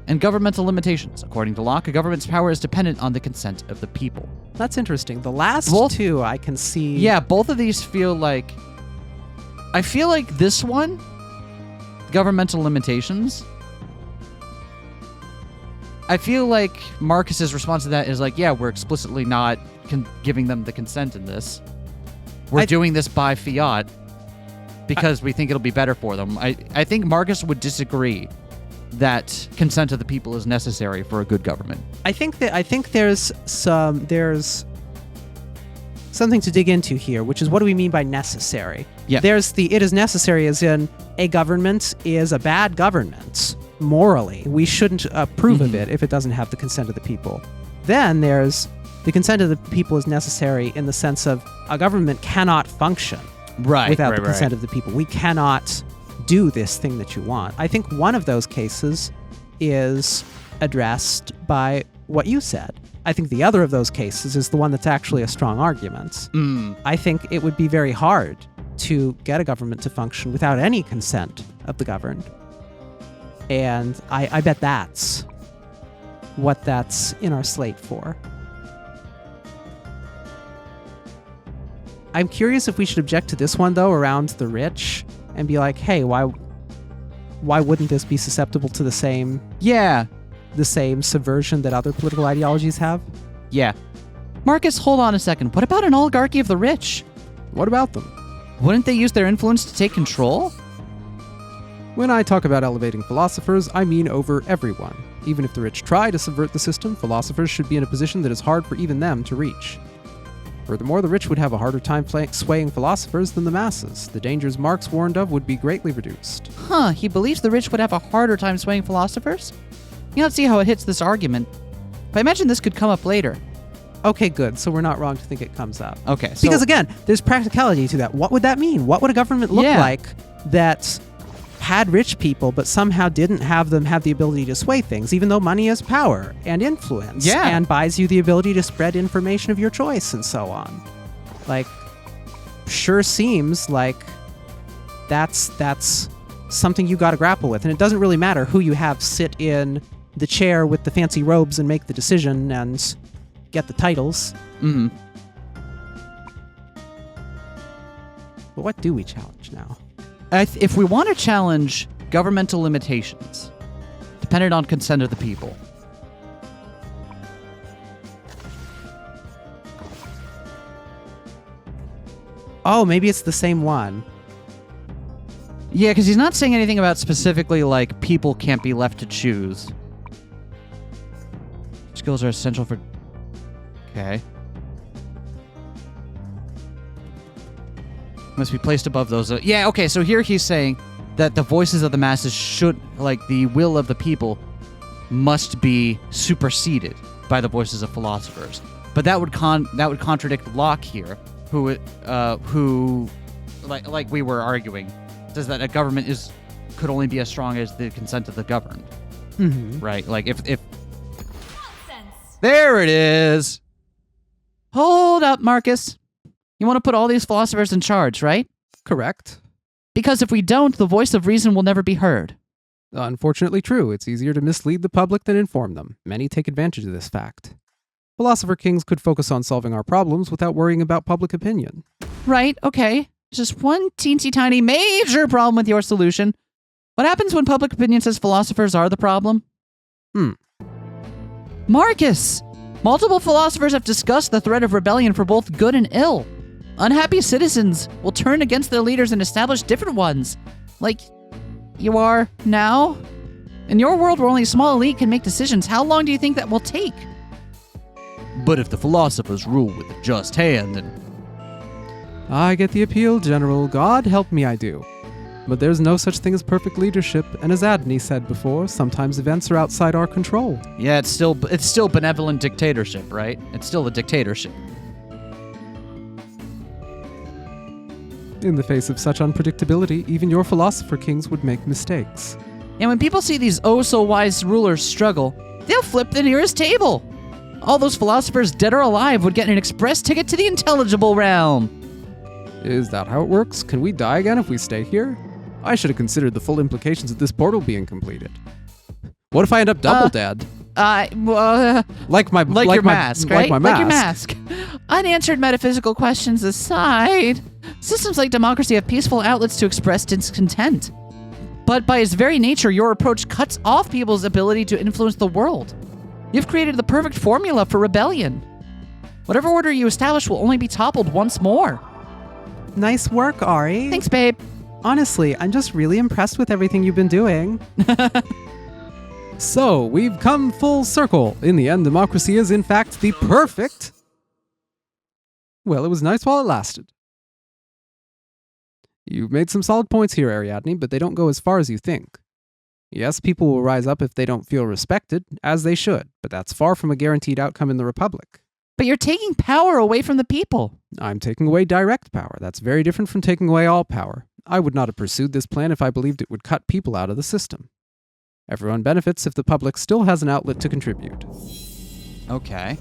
And governmental limitations. According to Locke, a government's power is dependent on the consent of the people. That's interesting. The last two I can see. Yeah, both of these feel like... I feel like this one, governmental limitations, I feel like Marcus's response to that is like, yeah, we're explicitly not giving them the consent in this. We're doing this by fiat because we think it'll be better for them. I think Marcus would disagree that consent of the people is necessary for a good government. I think there's something to dig into here, which is what do we mean by necessary? Yeah. There's it is necessary as in a government is a bad government morally. We shouldn't approve of it if it doesn't have the consent of the people. Then there's the consent of the people is necessary in the sense of a government cannot function without the consent of the people. We cannot do this thing that you want. I think one of those cases is addressed by what you said. I think the other of those cases is the one that's actually a strong argument. I think it would be very hard to get a government to function without any consent of the governed. And I bet that's what that's in our slate for. I'm curious if we should object to this one, though, around the rich, and be like, hey, why wouldn't this be susceptible to the same subversion that other political ideologies have? Yeah. Marcus, hold on a second. What about an oligarchy of the rich? What about them? Wouldn't they use their influence to take control? When I talk about elevating philosophers, I mean over everyone. Even if the rich try to subvert the system, philosophers should be in a position that is hard for even them to reach. Furthermore, the rich would have a harder time swaying philosophers than the masses. The dangers Marx warned of would be greatly reduced. He believes the rich would have a harder time swaying philosophers? You don't see how it hits this argument. But I imagine this could come up later. Okay, good. So we're not wrong to think it comes up. Okay, so... Because again, there's practicality to that. What would that mean? What would a government look like that had rich people, but somehow didn't have them have the ability to sway things, even though money is power and influence and buys you the ability to spread information of your choice and so on? Like, sure seems like that's something you got to grapple with. And it doesn't really matter who you have sit in the chair with the fancy robes and make the decision and get the titles. Mm-hmm. But what do we challenge now? If we want to challenge governmental limitations, dependent on consent of the people, oh, maybe it's the same one. Yeah, because he's not saying anything about specifically, like, people can't be left to choose. Skills are essential for... Okay. Must be placed above those. Yeah, okay, so here he's saying that the voices of the masses should, like, the will of the people must be superseded by the voices of philosophers. But that would contradict Locke here, who like we were arguing, says that a government could only be as strong as the consent of the governed. Mm-hmm. Right? Like, if... There it is! Hold up, Marcus. You want to put all these philosophers in charge, right? Correct. Because if we don't, the voice of reason will never be heard. Unfortunately true. It's easier to mislead the public than inform them. Many take advantage of this fact. Philosopher kings could focus on solving our problems without worrying about public opinion. Right, okay. There's just one teensy tiny major problem with your solution. What happens when public opinion says philosophers are the problem? Marcus! Multiple philosophers have discussed the threat of rebellion for both good and ill. Unhappy citizens will turn against their leaders and establish different ones. Like you are now? In your world where only a small elite can make decisions, how long do you think that will take? But if the philosophers rule with a just hand, then... I get the appeal, General. God help me, I do. But there's no such thing as perfect leadership, and as Adney said before, sometimes events are outside our control. Yeah, it's still benevolent dictatorship, right? It's still a dictatorship. In the face of such unpredictability, even your philosopher kings would make mistakes. And when people see these oh-so-wise rulers struggle, they'll flip the nearest table. All those philosophers, dead or alive, would get an express ticket to the intelligible realm. Is that how it works? Can we die again if we stay here? I should have considered the full implications of this portal being completed. What if I end up double dead? Like Like your mask, right? Like my mask. Like your mask. Unanswered metaphysical questions aside, systems like democracy have peaceful outlets to express discontent. But by its very nature, your approach cuts off people's ability to influence the world. You've created the perfect formula for rebellion. Whatever order you establish will only be toppled once more. Nice work, Ari. Thanks, babe. Honestly, I'm just really impressed with everything you've been doing. So, we've come full circle. In the end, democracy is in fact the perfect... Well, it was nice while it lasted. You've made some solid points here, Ariadne, but they don't go as far as you think. Yes, people will rise up if they don't feel respected, as they should, but that's far from a guaranteed outcome in the Republic. But you're taking power away from the people. I'm taking away direct power. That's very different from taking away all power. I would not have pursued this plan if I believed it would cut people out of the system. Everyone benefits if the public still has an outlet to contribute. Okay.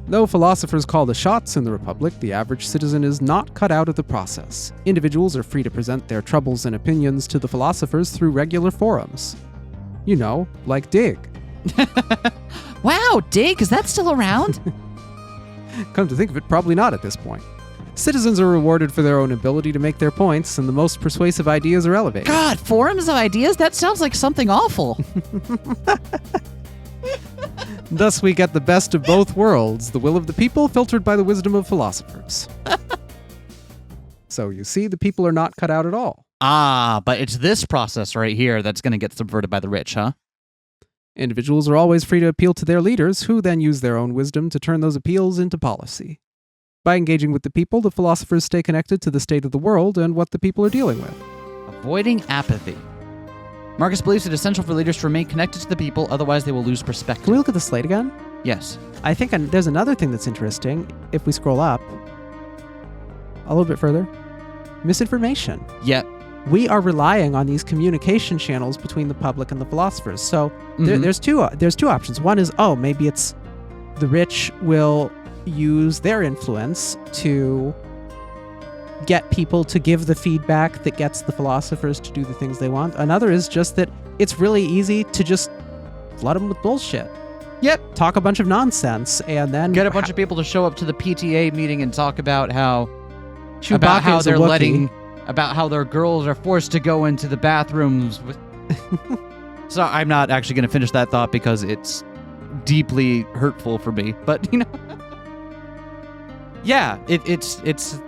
Though philosophers call the shots in the Republic, the average citizen is not cut out of the process. Individuals are free to present their troubles and opinions to the philosophers through regular forums. You know, like Dig. Wow, Dig, is that still around? Come to think of it, probably not at this point. Citizens are rewarded for their own ability to make their points, and the most persuasive ideas are elevated. God, forums of ideas? That sounds like something awful. Thus we get the best of both worlds, the will of the people filtered by the wisdom of philosophers. So you see, the people are not cut out at all. Ah, but it's this process right here that's going to get subverted by the rich, huh? Individuals are always free to appeal to their leaders, who then use their own wisdom to turn those appeals into policy. By engaging with the people, the philosophers stay connected to the state of the world and what the people are dealing with. Avoiding apathy. Marcus believes it essential for leaders to remain connected to the people, otherwise they will lose perspective. Can we look at the slate again? Yes. I think there's another thing that's interesting. If we scroll up a little bit further, misinformation. Yep. We are relying on these communication channels between the public and the philosophers. So there's two options. One is, maybe it's the rich will use their influence to get people to give the feedback that gets the philosophers to do the things they want. Another is just that it's really easy to just flood them with bullshit. Yep. Talk a bunch of nonsense and then Get a bunch of people to show up to the PTA meeting and talk about how Chewbacca is a Wookiee. About how their girls are forced to go into the bathrooms with So I'm not actually going to finish that thought because it's deeply hurtful for me. But, yeah, it's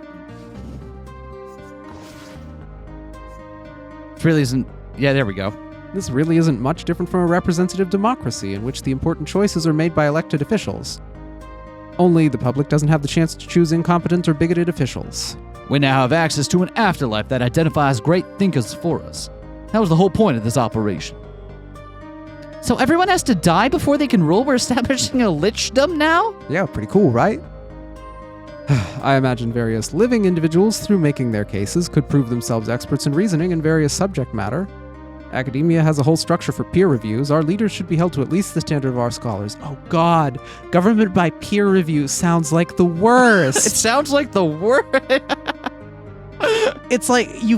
really isn't. Yeah, there we go. This really isn't much different from a representative democracy in which the important choices are made by elected officials. Only the public doesn't have the chance to choose incompetent or bigoted officials. We now have access to an afterlife that identifies great thinkers for us. That was the whole point of this operation. So everyone has to die before they can rule? We're establishing a lichdom now? Yeah, pretty cool, right? I imagine various living individuals, through making their cases, could prove themselves experts in reasoning in various subject matter. Academia has a whole structure for peer reviews. Our leaders should be held to at least the standard of our scholars. Oh God, government by peer review sounds like the worst. It sounds like the worst. It's like you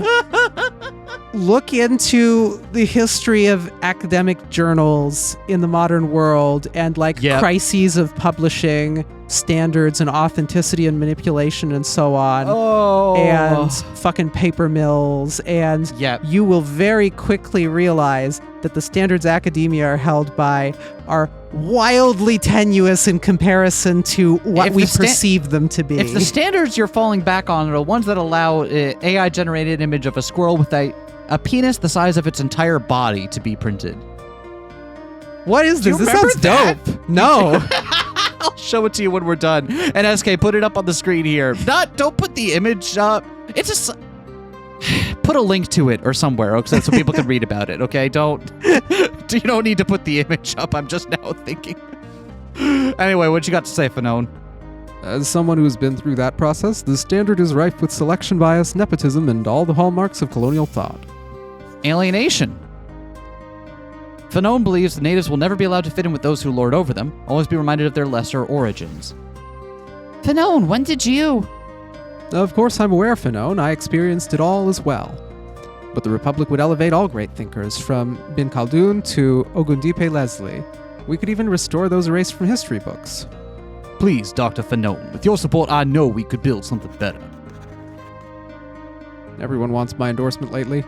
look into the history of academic journals in the modern world and crises of publishing standards and authenticity and manipulation and so on. Oh. And fucking paper mills. And you will very quickly realize that the standards academia are held by are wildly tenuous in comparison to what we perceive them to be. If the standards you're falling back on are the ones that allow AI-generated image of a squirrel with a penis the size of its entire body to be printed. What is this? This sounds dope. No. I'll show it to you when we're done. And SK, put it up on the screen here. Don't put the image up. It's just... Put a link to it or somewhere, okay, so people can read about it, okay? You don't need to put the image up. I'm just now thinking. Anyway, what you got to say, Fanone? As someone who's been through that process, the standard is rife with selection bias, nepotism, and all the hallmarks of colonial thought. Alienation. Fanone believes the natives will never be allowed to fit in with those who lord over them, always be reminded of their lesser origins. Fanone, when did you? Of course I'm aware, Fanone. I experienced it all as well. But the Republic would elevate all great thinkers, from Bin Khaldun to Ogundipe Leslie. We could even restore those erased from history books. Please, Dr. Fanone, with your support, I know we could build something better. Everyone wants my endorsement lately.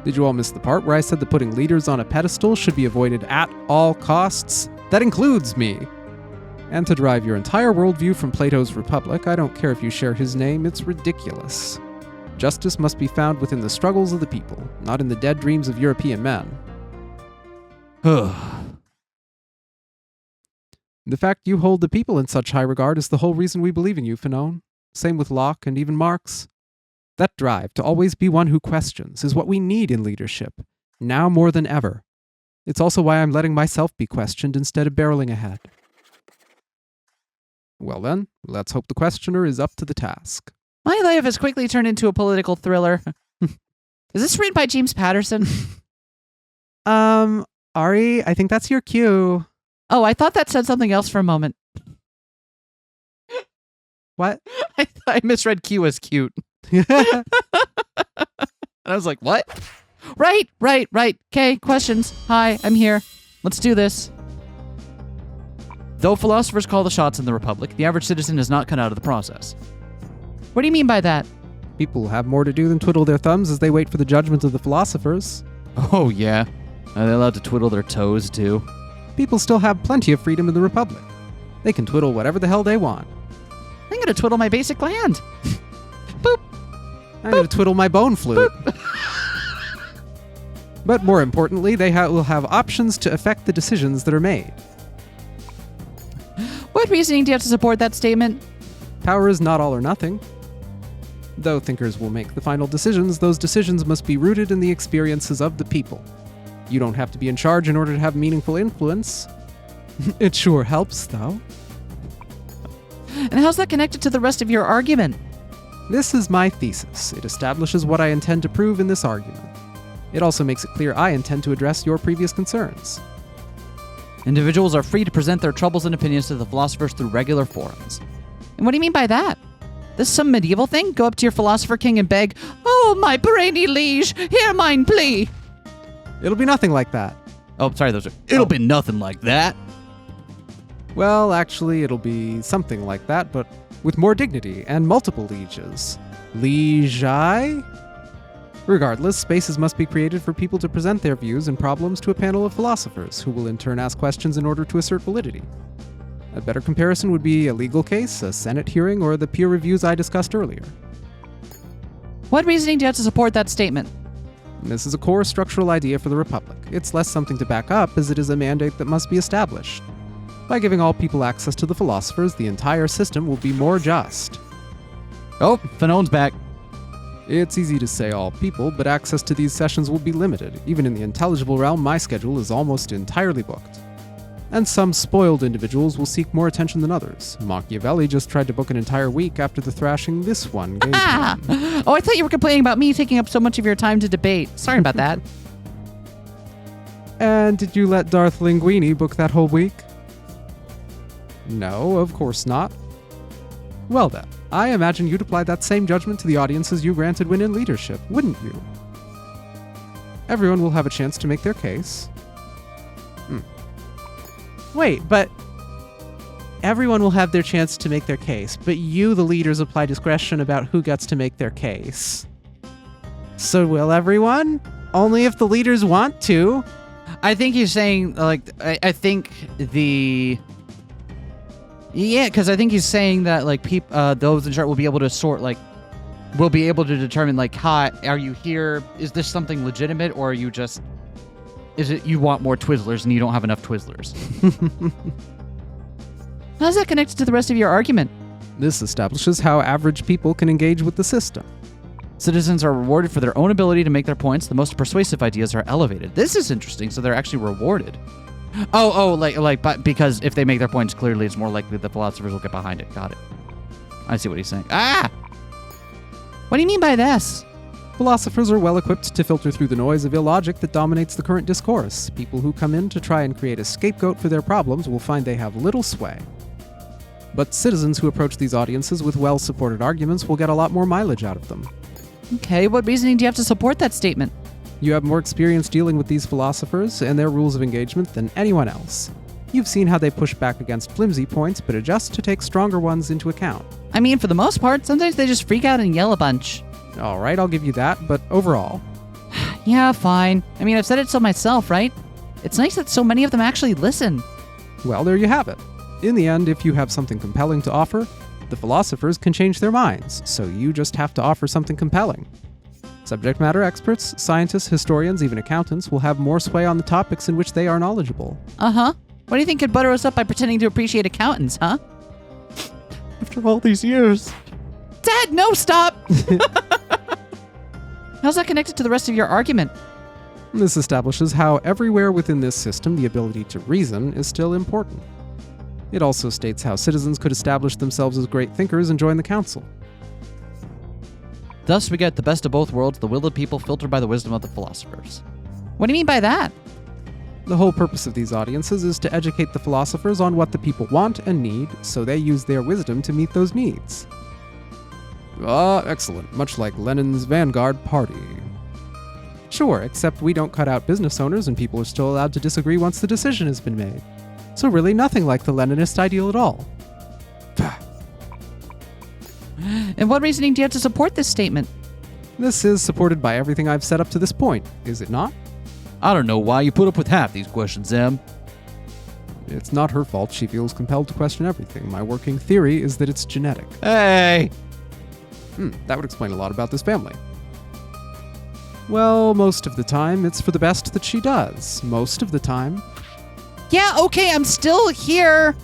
Did you all miss the part where I said that putting leaders on a pedestal should be avoided at all costs? That includes me! And to derive your entire worldview from Plato's Republic, I don't care if you share his name, it's ridiculous. Justice must be found within the struggles of the people, not in the dead dreams of European men. The fact you hold the people in such high regard is the whole reason we believe in you, Fanone. Same with Locke and even Marx. That drive to always be one who questions is what we need in leadership, now more than ever. It's also why I'm letting myself be questioned instead of barreling ahead. Well then, let's hope the questioner is up to the task. My life has quickly turned into a political thriller. Is this written by James Patterson? Ari, I think that's your cue. Oh, I thought that said something else for a moment. What? I misread Q as cute. And I was like, what? Right. Okay, questions. Hi, I'm here. Let's do this. Though philosophers call the shots in the Republic, the average citizen is not cut out of the process. What do you mean by that? People have more to do than twiddle their thumbs as they wait for the judgment of the philosophers. Oh, yeah. Are they allowed to twiddle their toes, too? People still have plenty of freedom in the Republic. They can twiddle whatever the hell they want. I'm gonna twiddle my basic gland. Boop. I'm going to twiddle my bone flute. But more importantly, they will have options to affect the decisions that are made. What reasoning do you have to support that statement? Power is not all or nothing. Though thinkers will make the final decisions, those decisions must be rooted in the experiences of the people. You don't have to be in charge in order to have meaningful influence. It sure helps, though. And how's that connected to the rest of your argument? This is my thesis. It establishes what I intend to prove in this argument. It also makes it clear I intend to address your previous concerns. Individuals are free to present their troubles and opinions to the philosophers through regular forums. And what do you mean by that? This some medieval thing? Go up to your philosopher king and beg, "Oh, my brainy liege, hear mine plea." It'll be nothing like that. Oh, sorry, it'll be nothing like that. Well, actually, it'll be something like that, but with more dignity and multiple lieges. Liegi? Regardless, spaces must be created for people to present their views and problems to a panel of philosophers, who will in turn ask questions in order to assert validity. A better comparison would be a legal case, a Senate hearing, or the peer reviews I discussed earlier. What reasoning do you have to support that statement? This is a core structural idea for the Republic. It's less something to back up as it is a mandate that must be established. By giving all people access to the philosophers, the entire system will be more just. Oh, Fanone's back. It's easy to say all people, but access to these sessions will be limited. Even in the intelligible realm, my schedule is almost entirely booked. And some spoiled individuals will seek more attention than others. Machiavelli just tried to book an entire week after the thrashing this one gave him. Oh, I thought you were complaining about me taking up so much of your time to debate. Sorry about that. And did you let Darth Linguini book that whole week? No, of course not. Well then, I imagine you'd apply that same judgment to the audiences you granted when in leadership, wouldn't you? Everyone will have a chance to make their case. Wait, but everyone will have their chance to make their case, but you, the leaders, apply discretion about who gets to make their case. So will everyone? Only if the leaders want to. I think he's saying, like, I think the... Yeah, because I think he's saying that, like, those in charge will be able to sort, like, will be able to determine, like, hi, are you here? Is this something legitimate, or are you just... Is it you want more Twizzlers and you don't have enough Twizzlers? How's that connected to the rest of your argument? This establishes how average people can engage with the system. Citizens are rewarded for their own ability to make their points. The most persuasive ideas are elevated. This is interesting, so they're actually rewarded. Because if they make their points clearly, it's more likely the philosophers will get behind it. Got it. I see what he's saying. What do you mean by this? Philosophers are well equipped to filter through the noise of illogic that dominates the current discourse. People who come in to try and create a scapegoat for their problems will find they have little sway. But citizens who approach these audiences with well-supported arguments will get a lot more mileage out of them. Okay, what reasoning do you have to support that statement? You have more experience dealing with these philosophers and their rules of engagement than anyone else. You've seen how they push back against flimsy points, but adjust to take stronger ones into account. I mean, for the most part, sometimes they just freak out and yell a bunch. Alright, I'll give you that, but overall... Yeah, fine. I mean, I've said it so myself, right? It's nice that so many of them actually listen. Well, there you have it. In the end, if you have something compelling to offer, the philosophers can change their minds, so you just have to offer something compelling. Subject matter experts, scientists, historians, even accountants will have more sway on the topics in which they are knowledgeable. Uh-huh. What do you think could butter us up by pretending to appreciate accountants, huh? After all these years. Dad, no, stop! How's that connected to the rest of your argument? This establishes how everywhere within this system the ability to reason is still important. It also states how citizens could establish themselves as great thinkers and join the council. Thus we get the best of both worlds, the will of the people filtered by the wisdom of the philosophers. What do you mean by that? The whole purpose of these audiences is to educate the philosophers on what the people want and need, so they use their wisdom to meet those needs. Excellent. Much like Lenin's Vanguard Party. Sure, except we don't cut out business owners and people are still allowed to disagree once the decision has been made. So really nothing like the Leninist ideal at all. And what reasoning do you have to support this statement? This is supported by everything I've set up to this point, is it not? I don't know why you put up with half these questions, Em. It's not her fault she feels compelled to question everything. My working theory is that it's genetic. Hey! That would explain a lot about this family. Well, most of the time, it's for the best that she does. Most of the time. Yeah, okay, I'm still here.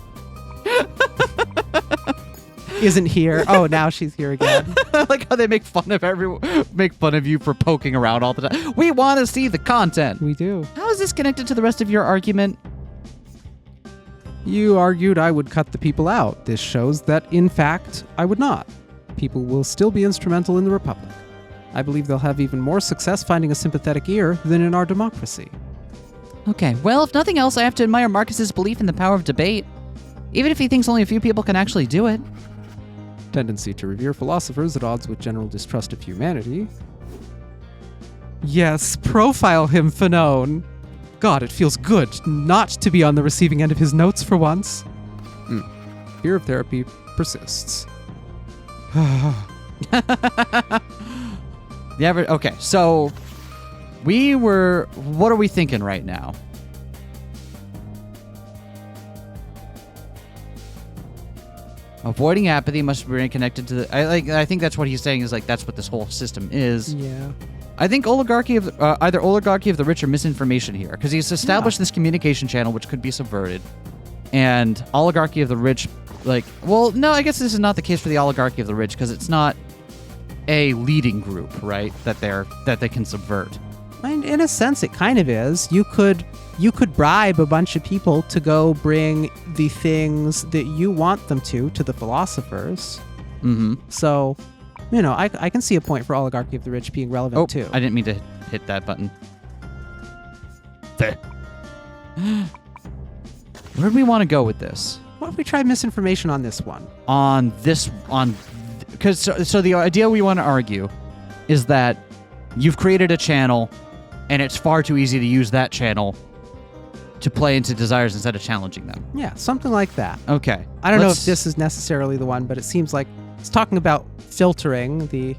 Isn't here. Oh, now she's here again. I like how they make fun of you for poking around all the time. We want to see the content. We do. How is this connected to the rest of your argument? You argued I would cut the people out. This shows that, in fact, I would not. People will still be instrumental in the Republic. I believe they'll have even more success finding a sympathetic ear than in our democracy. Okay, well, if nothing else, I have to admire Marcus's belief in the power of debate. Even if he thinks only a few people can actually do it. Tendency to revere philosophers at odds with general distrust of humanity. Yes, profile him, Fanon. God, it feels good not to be on the receiving end of his notes for once. Fear of therapy persists. Okay, so what are we thinking right now? Avoiding apathy must be connected to the... I think that's what he's saying is like that's what this whole system is. Yeah. I think either oligarchy of the rich or misinformation here, because he's established this communication channel which could be subverted, and oligarchy of the rich, no, I guess this is not the case for the oligarchy of the rich because it's not a leading group, right? That they can subvert. In a sense, it kind of is. You could bribe a bunch of people to go bring the things that you want them to the philosophers. Mm-hmm. So, I can see a point for oligarchy of the rich being relevant too. I didn't mean to hit that button. Where do we want to go with this? What if we try misinformation on this one? Because the idea we want to argue is that you've created a channel, and it's far too easy to use that channel to play into desires instead of challenging them. Yeah, something like that. Okay. I don't know if this is necessarily the one, but it seems like it's talking about filtering the...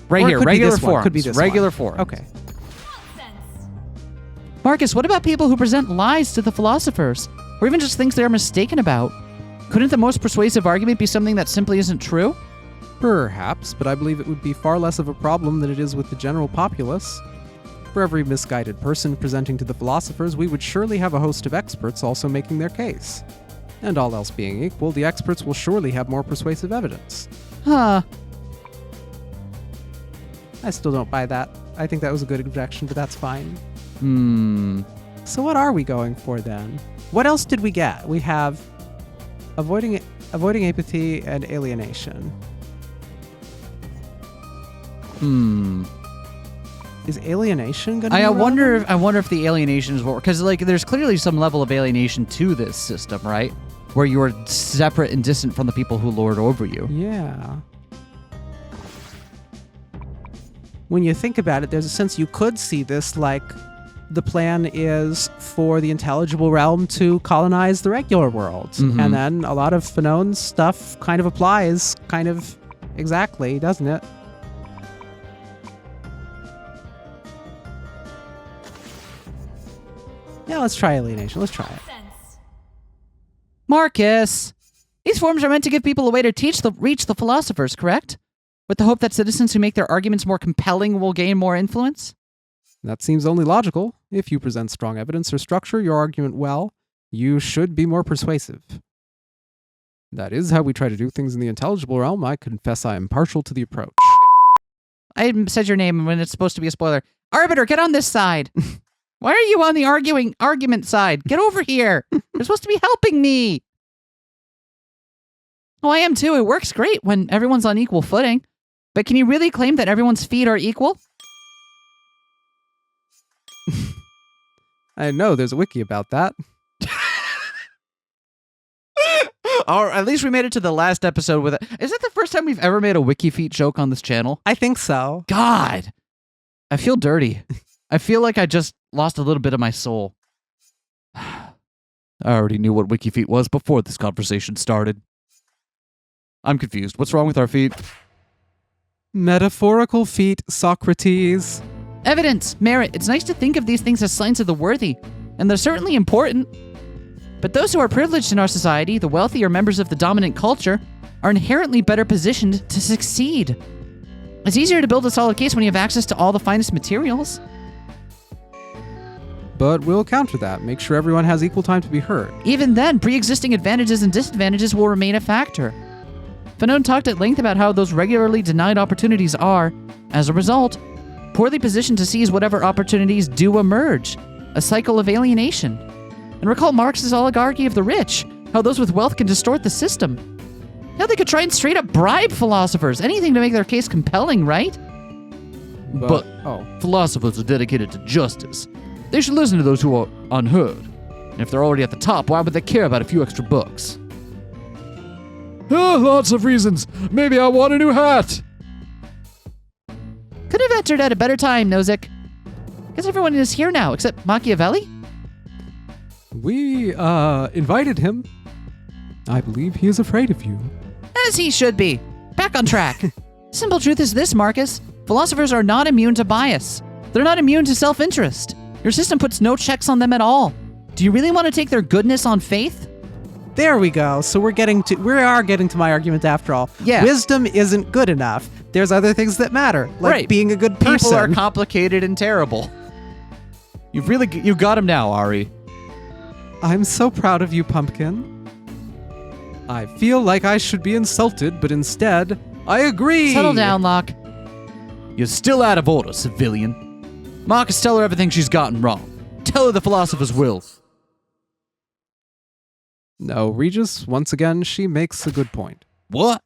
Right here, regular forums. Could be this regular one. forums. Okay. Marcus, what about people who present lies to the philosophers, or even just things they're mistaken about? Couldn't the most persuasive argument be something that simply isn't true? Perhaps, but I believe it would be far less of a problem than it is with the general populace. For every misguided person presenting to the philosophers, we would surely have a host of experts also making their case. And all else being equal, the experts will surely have more persuasive evidence. Huh. I still don't buy that. I think that was a good objection, but that's fine. So what are we going for then? What else did we get? We have avoiding apathy and alienation. Is alienation gonna be relevant? I wonder if the alienation is what, because like there's clearly some level of alienation to this system, right? Where you are separate and distant from the people who lord over you. Yeah. When you think about it, there's a sense you could see this like the plan is for the intelligible realm to colonize the regular world. And then a lot of Fanone's stuff kind of applies kind of exactly, doesn't it? Yeah, let's try alienation. Let's try it. Marcus, these forms are meant to give people a way to reach the philosophers, correct? With the hope that citizens who make their arguments more compelling will gain more influence? That seems only logical. If you present strong evidence or structure your argument well, you should be more persuasive. That is how we try to do things in the intelligible realm. I confess I am partial to the approach. I said your name when it's supposed to be a spoiler. Arbiter, get on this side. Why are you on the argument side? Get over here. You're supposed to be helping me. Oh, I am too. It works great when everyone's on equal footing. But can you really claim that everyone's feet are equal? I know, there's a wiki about that. Or at least we made it to the last episode with it. Is that the first time we've ever made a wiki feet joke on this channel? I think so. God, I feel dirty. I feel like I just lost a little bit of my soul. I already knew what wiki feet was before this conversation started. I'm confused. What's wrong with our feet? Metaphorical feet, Socrates. Evidence, merit. It's nice to think of these things as signs of the worthy, and they're certainly important. But those who are privileged in our society, the wealthy or members of the dominant culture, are inherently better positioned to succeed. It's easier to build a solid case when you have access to all the finest materials. But we'll counter that. Make sure everyone has equal time to be heard. Even then, pre-existing advantages and disadvantages will remain a factor. Fanone talked at length about how those regularly denied opportunities are, as a result, poorly positioned to seize whatever opportunities do emerge, a cycle of alienation. And recall Marx's oligarchy of the rich, how those with wealth can distort the system. How they could try and straight up bribe philosophers, anything to make their case compelling, right? But philosophers are dedicated to justice. They should listen to those who are unheard. And if they're already at the top, why would they care about a few extra bucks? Lots of reasons. Maybe I want a new hat. Could have entered at a better time, Nozick. Guess everyone is here now, except Machiavelli? We, invited him. I believe he is afraid of you. As he should be. Back on track. Simple truth is this, Marcus. Philosophers are not immune to bias. They're not immune to self-interest. Your system puts no checks on them at all. Do you really want to take their goodness on faith? There we go. So we are getting to my argument after all. Yeah. Wisdom isn't good enough. There's other things that matter, like being a good person. People are complicated and terrible. You got him now, Ari. I'm so proud of you, Pumpkin. I feel like I should be insulted, but instead, I agree. Settle down, Locke. You're still out of order, civilian. Marcus, tell her everything she's gotten wrong. Tell her the philosopher's will. No, Regis, once again, she makes a good point. What?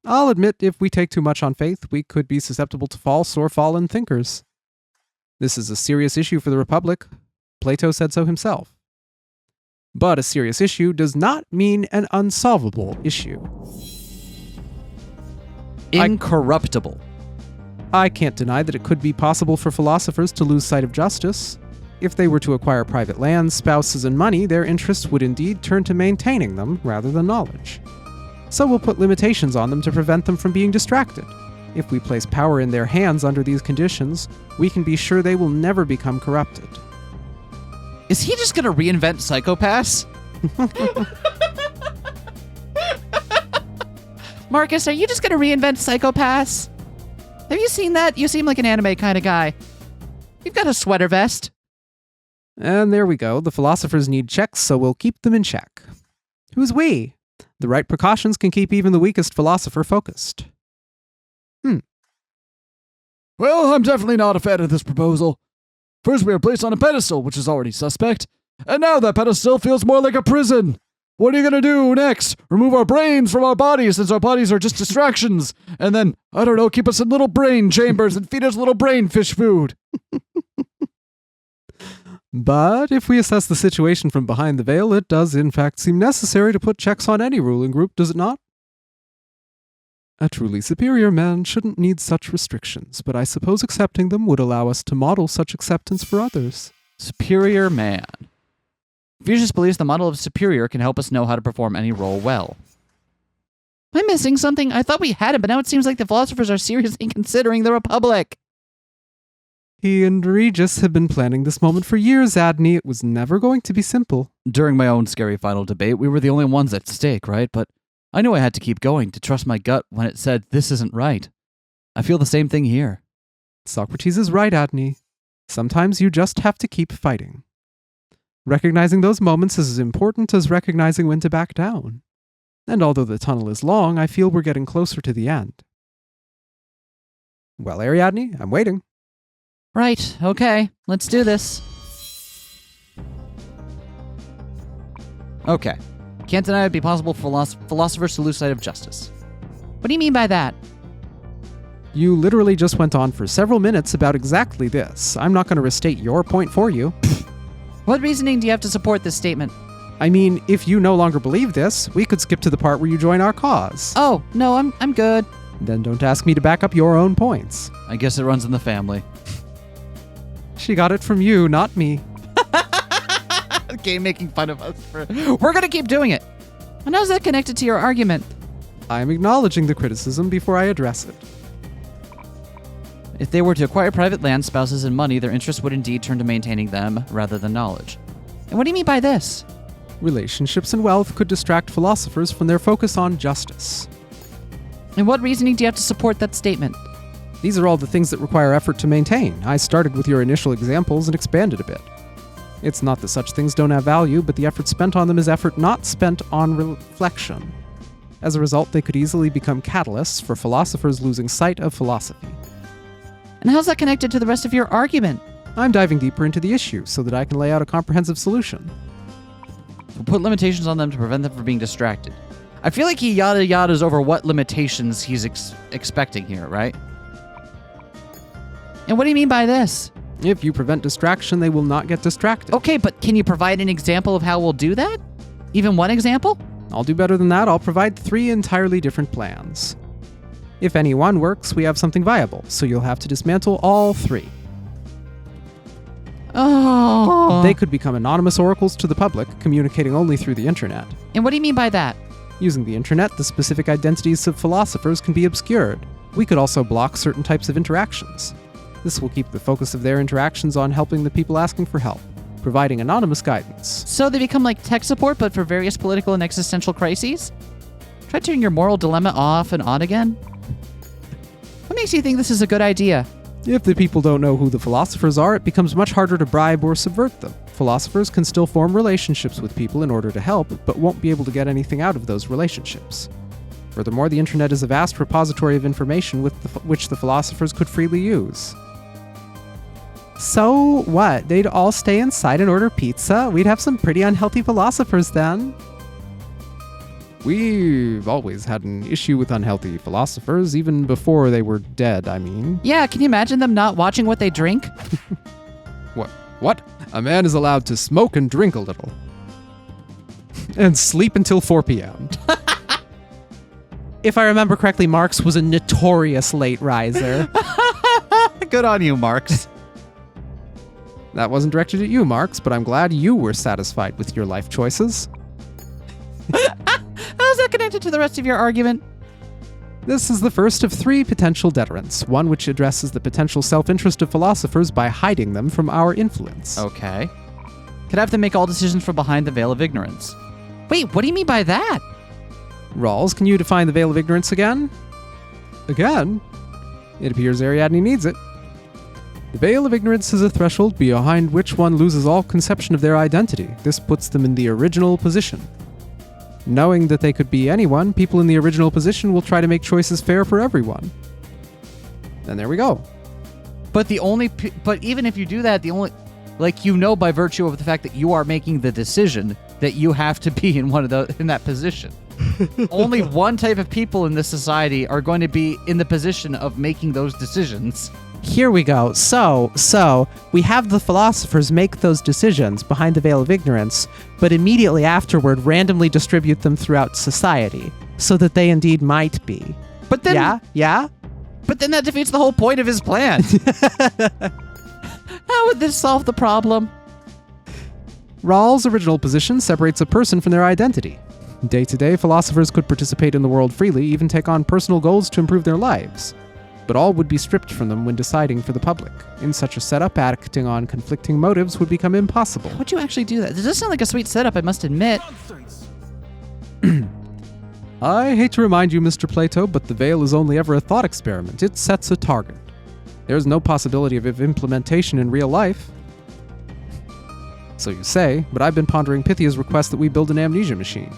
I'll admit, if we take too much on faith, we could be susceptible to false or fallen thinkers. This is a serious issue for the Republic. Plato said so himself. But a serious issue does not mean an unsolvable issue. Incorruptible. I can't deny that it could be possible for philosophers to lose sight of justice. If they were to acquire private lands, spouses, and money, their interests would indeed turn to maintaining them rather than knowledge. So we'll put limitations on them to prevent them from being distracted. If we place power in their hands under these conditions, we can be sure they will never become corrupted. Is he just gonna reinvent Psychopaths? Marcus, are you just gonna reinvent Psychopaths? Have you seen that? You seem like an anime kind of guy. You've got a sweater vest. And there we go. The philosophers need checks, so we'll keep them in check. Who's we? The right precautions can keep even the weakest philosopher focused. Well, I'm definitely not a fan of this proposal. First, we are placed on a pedestal, which is already suspect, and now that pedestal feels more like a prison. What are you gonna do next? Remove our brains from our bodies, since our bodies are just distractions, and then, I don't know, keep us in little brain chambers and feed us little brain fish food. But if we assess the situation from behind the veil, it does in fact seem necessary to put checks on any ruling group, does it not? A truly superior man shouldn't need such restrictions, but I suppose accepting them would allow us to model such acceptance for others. Superior man. Fuchsius believes the model of superior can help us know how to perform any role well. Am I missing something? I thought we had it, but now it seems like the philosophers are seriously considering the Republic. He and Regis have been planning this moment for years, Adney. It was never going to be simple. During my own scary final debate, we were the only ones at stake, right? But I knew I had to keep going, to trust my gut when it said this isn't right. I feel the same thing here. Socrates is right, Adney. Sometimes you just have to keep fighting. Recognizing those moments is as important as recognizing when to back down. And although the tunnel is long, I feel we're getting closer to the end. Well, Ariadne, I'm waiting. Right, okay, let's do this. Okay. Can't deny it'd be possible for philosophers to lose sight of justice. What do you mean by that? You literally just went on for several minutes about exactly this. I'm not going to restate your point for you. What reasoning do you have to support this statement? I mean, if you no longer believe this, we could skip to the part where you join our cause. Oh, no, I'm good. Then don't ask me to back up your own points. I guess it runs in the family. She got it from you, not me. Okay, making fun of us. We're gonna keep doing it. And how's that connected to your argument? I'm acknowledging the criticism before I address it. If they were to acquire private land, spouses, and money, their interest would indeed turn to maintaining them rather than knowledge. And what do you mean by this? Relationships and wealth could distract philosophers from their focus on justice. And what reasoning do you have to support that statement? These are all the things that require effort to maintain. I started with your initial examples and expanded a bit. It's not that such things don't have value, but the effort spent on them is effort not spent on reflection. As a result, they could easily become catalysts for philosophers losing sight of philosophy. And how's that connected to the rest of your argument? I'm diving deeper into the issue so that I can lay out a comprehensive solution. We'll put limitations on them to prevent them from being distracted. I feel like he yada yadas over what limitations he's expecting here, right? And what do you mean by this? If you prevent distraction, they will not get distracted. Okay, but can you provide an example of how we'll do that? Even one example? I'll do better than that. I'll provide 3 entirely different plans. If any one works, we have something viable, so you'll have to dismantle all 3. Oh. They could become anonymous oracles to the public, communicating only through the internet. And what do you mean by that? Using the internet, the specific identities of philosophers can be obscured. We could also block certain types of interactions. This will keep the focus of their interactions on helping the people asking for help, providing anonymous guidance. So they become like tech support, but for various political and existential crises? Try turning your moral dilemma off and on again? What makes you think this is a good idea? If the people don't know who the philosophers are, it becomes much harder to bribe or subvert them. Philosophers can still form relationships with people in order to help, but won't be able to get anything out of those relationships. Furthermore, the internet is a vast repository of information which the philosophers could freely use. So what? They'd all stay inside and order pizza? We'd have some pretty unhealthy philosophers then. We've always had an issue with unhealthy philosophers, even before they were dead, I mean. Yeah, can you imagine them not watching what they drink? What? A man is allowed to smoke and drink a little. And sleep until 4 p.m. If I remember correctly, Marx was a notorious late riser. Good on you, Marx. That wasn't directed at you, Marx, but I'm glad you were satisfied with your life choices. How's that connected to the rest of your argument? This is the first of 3 potential deterrents, one which addresses the potential self-interest of philosophers by hiding them from our influence. Okay. Could have them make all decisions from behind the veil of ignorance. Wait, what do you mean by that? Rawls, can you define the veil of ignorance again? Again? It appears Ariadne needs it. The veil of ignorance is a threshold behind which one loses all conception of their identity. This puts them in the original position. Knowing that they could be anyone, people in the original position will try to make choices fair for everyone. And there we go. But even if you do that, by virtue of the fact that you are making the decision that you have to be in that position. Only one type of people in this society are going to be in the position of making those decisions. Here we go. So we have the philosophers make those decisions behind the veil of ignorance, but immediately afterward randomly distribute them throughout society, so that they indeed might be. But then, Yeah? But then that defeats the whole point of his plan. How would this solve the problem? Rawls' original position separates a person from their identity. Day to day, philosophers could participate in the world freely, even take on personal goals to improve their lives. But all would be stripped from them when deciding for the public. In such a setup, acting on conflicting motives would become impossible. Would you actually do that? It does sound like a sweet setup, I must admit. I hate to remind you, Mr. Plato, but the veil is only ever a thought experiment. It sets a target. There's no possibility of implementation in real life. So you say, but I've been pondering Pythia's request that we build an amnesia machine.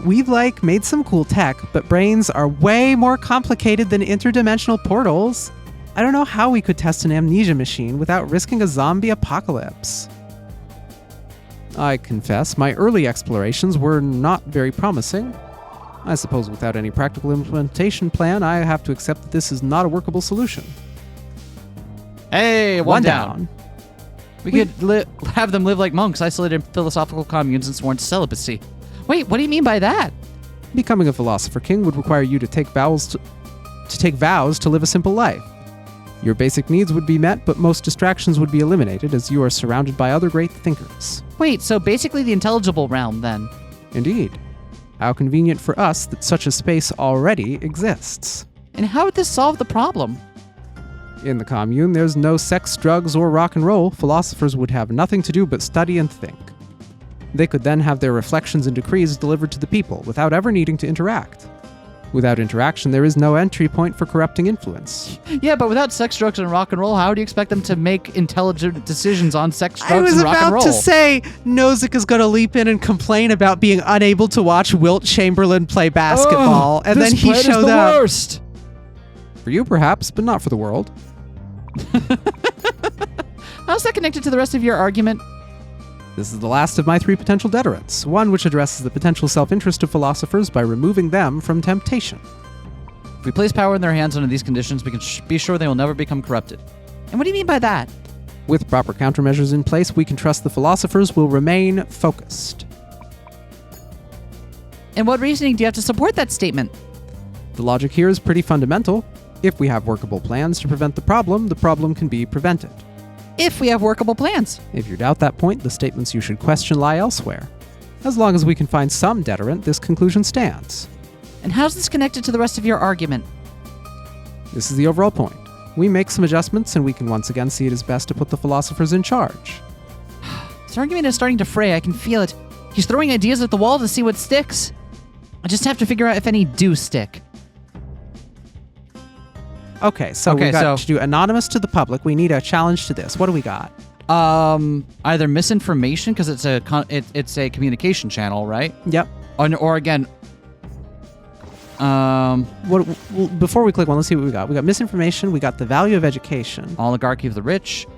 We've made some cool tech, but brains are way more complicated than interdimensional portals. I don't know how we could test an amnesia machine without risking a zombie apocalypse. I confess, my early explorations were not very promising. I suppose without any practical implementation plan, I have to accept that this is not a workable solution. Hey, one down. We could have them live like monks, isolated in philosophical communes and sworn to celibacy. Wait, what do you mean by that? Becoming a philosopher king would require you to take vows to live a simple life. Your basic needs would be met, but most distractions would be eliminated as you are surrounded by other great thinkers. Wait, so basically the intelligible realm, then? Indeed. How convenient for us that such a space already exists. And how would this solve the problem? In the commune, there's no sex, drugs, or rock and roll. Philosophers would have nothing to do but study and think. They could then have their reflections and decrees delivered to the people without ever needing to interact. Without interaction, there is no entry point for corrupting influence. Yeah, but without sex, drugs, and rock and roll, how do you expect them to make intelligent decisions on sex, drugs, and rock and roll? I was about to say, Nozick is going to leap in and complain about being unable to watch Wilt Chamberlain play basketball, and then he showed up. Worst. For you, perhaps, but not for the world. How's that connected to the rest of your argument? This is the last of my 3 potential deterrents, one which addresses the potential self-interest of philosophers by removing them from temptation. If we place power in their hands under these conditions, we can be sure they will never become corrupted. And what do you mean by that? With proper countermeasures in place, we can trust the philosophers will remain focused. And what reasoning do you have to support that statement? The logic here is pretty fundamental. If we have workable plans to prevent the problem can be prevented. If we have workable plans. If you doubt that point, the statements you should question lie elsewhere. As long as we can find some deterrent, this conclusion stands. And how's this connected to the rest of your argument? This is the overall point. We make some adjustments, and we can once again see it as best to put the philosophers in charge. This argument is starting to fray. I can feel it. He's throwing ideas at the wall to see what sticks. I just have to figure out if any do stick. Okay, so we got to do anonymous to the public. We need a challenge to this. What do we got? Either misinformation, because it's a communication channel, right? Yep. Or again, before we click one, let's see what we got. We got misinformation. We got the value of education. Oligarchy of the rich,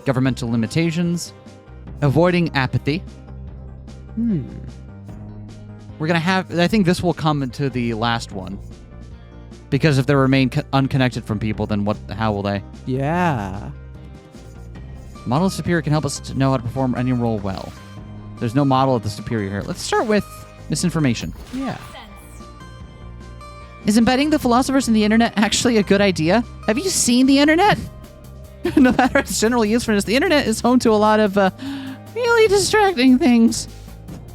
governmental limitations, avoiding apathy. We're gonna have. I think this will come into the last one. Because if they remain unconnected from people, then how will they? Yeah. Model of superior can help us to know how to perform any role well. There's no model of the superior here. Let's start with misinformation. Yeah. Is embedding the philosophers in the internet actually a good idea? Have you seen the internet? No matter its general usefulness, the internet is home to a lot of really distracting things.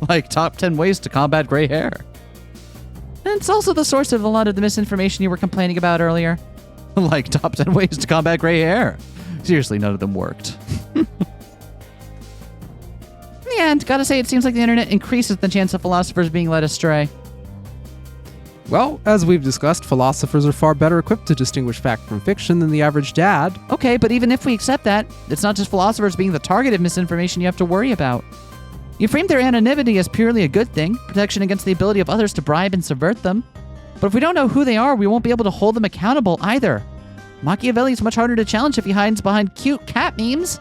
Like top 10 ways to combat gray hair. And it's also the source of a lot of the misinformation you were complaining about earlier. Like top 10 ways to combat gray hair. Seriously, none of them worked. In the end, gotta say, it seems like the internet increases the chance of philosophers being led astray. Well, as we've discussed, philosophers are far better equipped to distinguish fact from fiction than the average dad. Okay, but even if we accept that, it's not just philosophers being the target of misinformation you have to worry about. You frame their anonymity as purely a good thing, protection against the ability of others to bribe and subvert them. But if we don't know who they are, we won't be able to hold them accountable either. Machiavelli's much harder to challenge if he hides behind cute cat memes.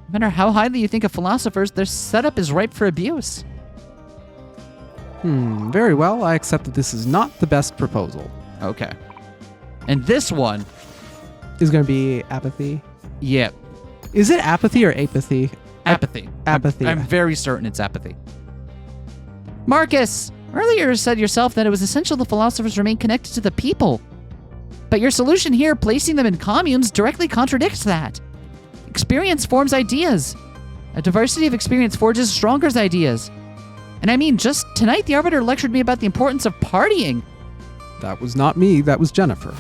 No matter how highly you think of philosophers, their setup is ripe for abuse. Very well. I accept that this is not the best proposal. Okay. And this one, Is going to be apathy. yeah, Is it apathy or apathy? apathy. Apathy. I'm very certain it's apathy. Marcus, earlier you said yourself that it was essential the philosophers remain connected to the people. But your solution here, placing them in communes, directly contradicts that. Experience forms ideas. A diversity of experience forges stronger ideas. And I mean, just tonight the Arbiter lectured me about the importance of partying. That was not me, that was Jennifer.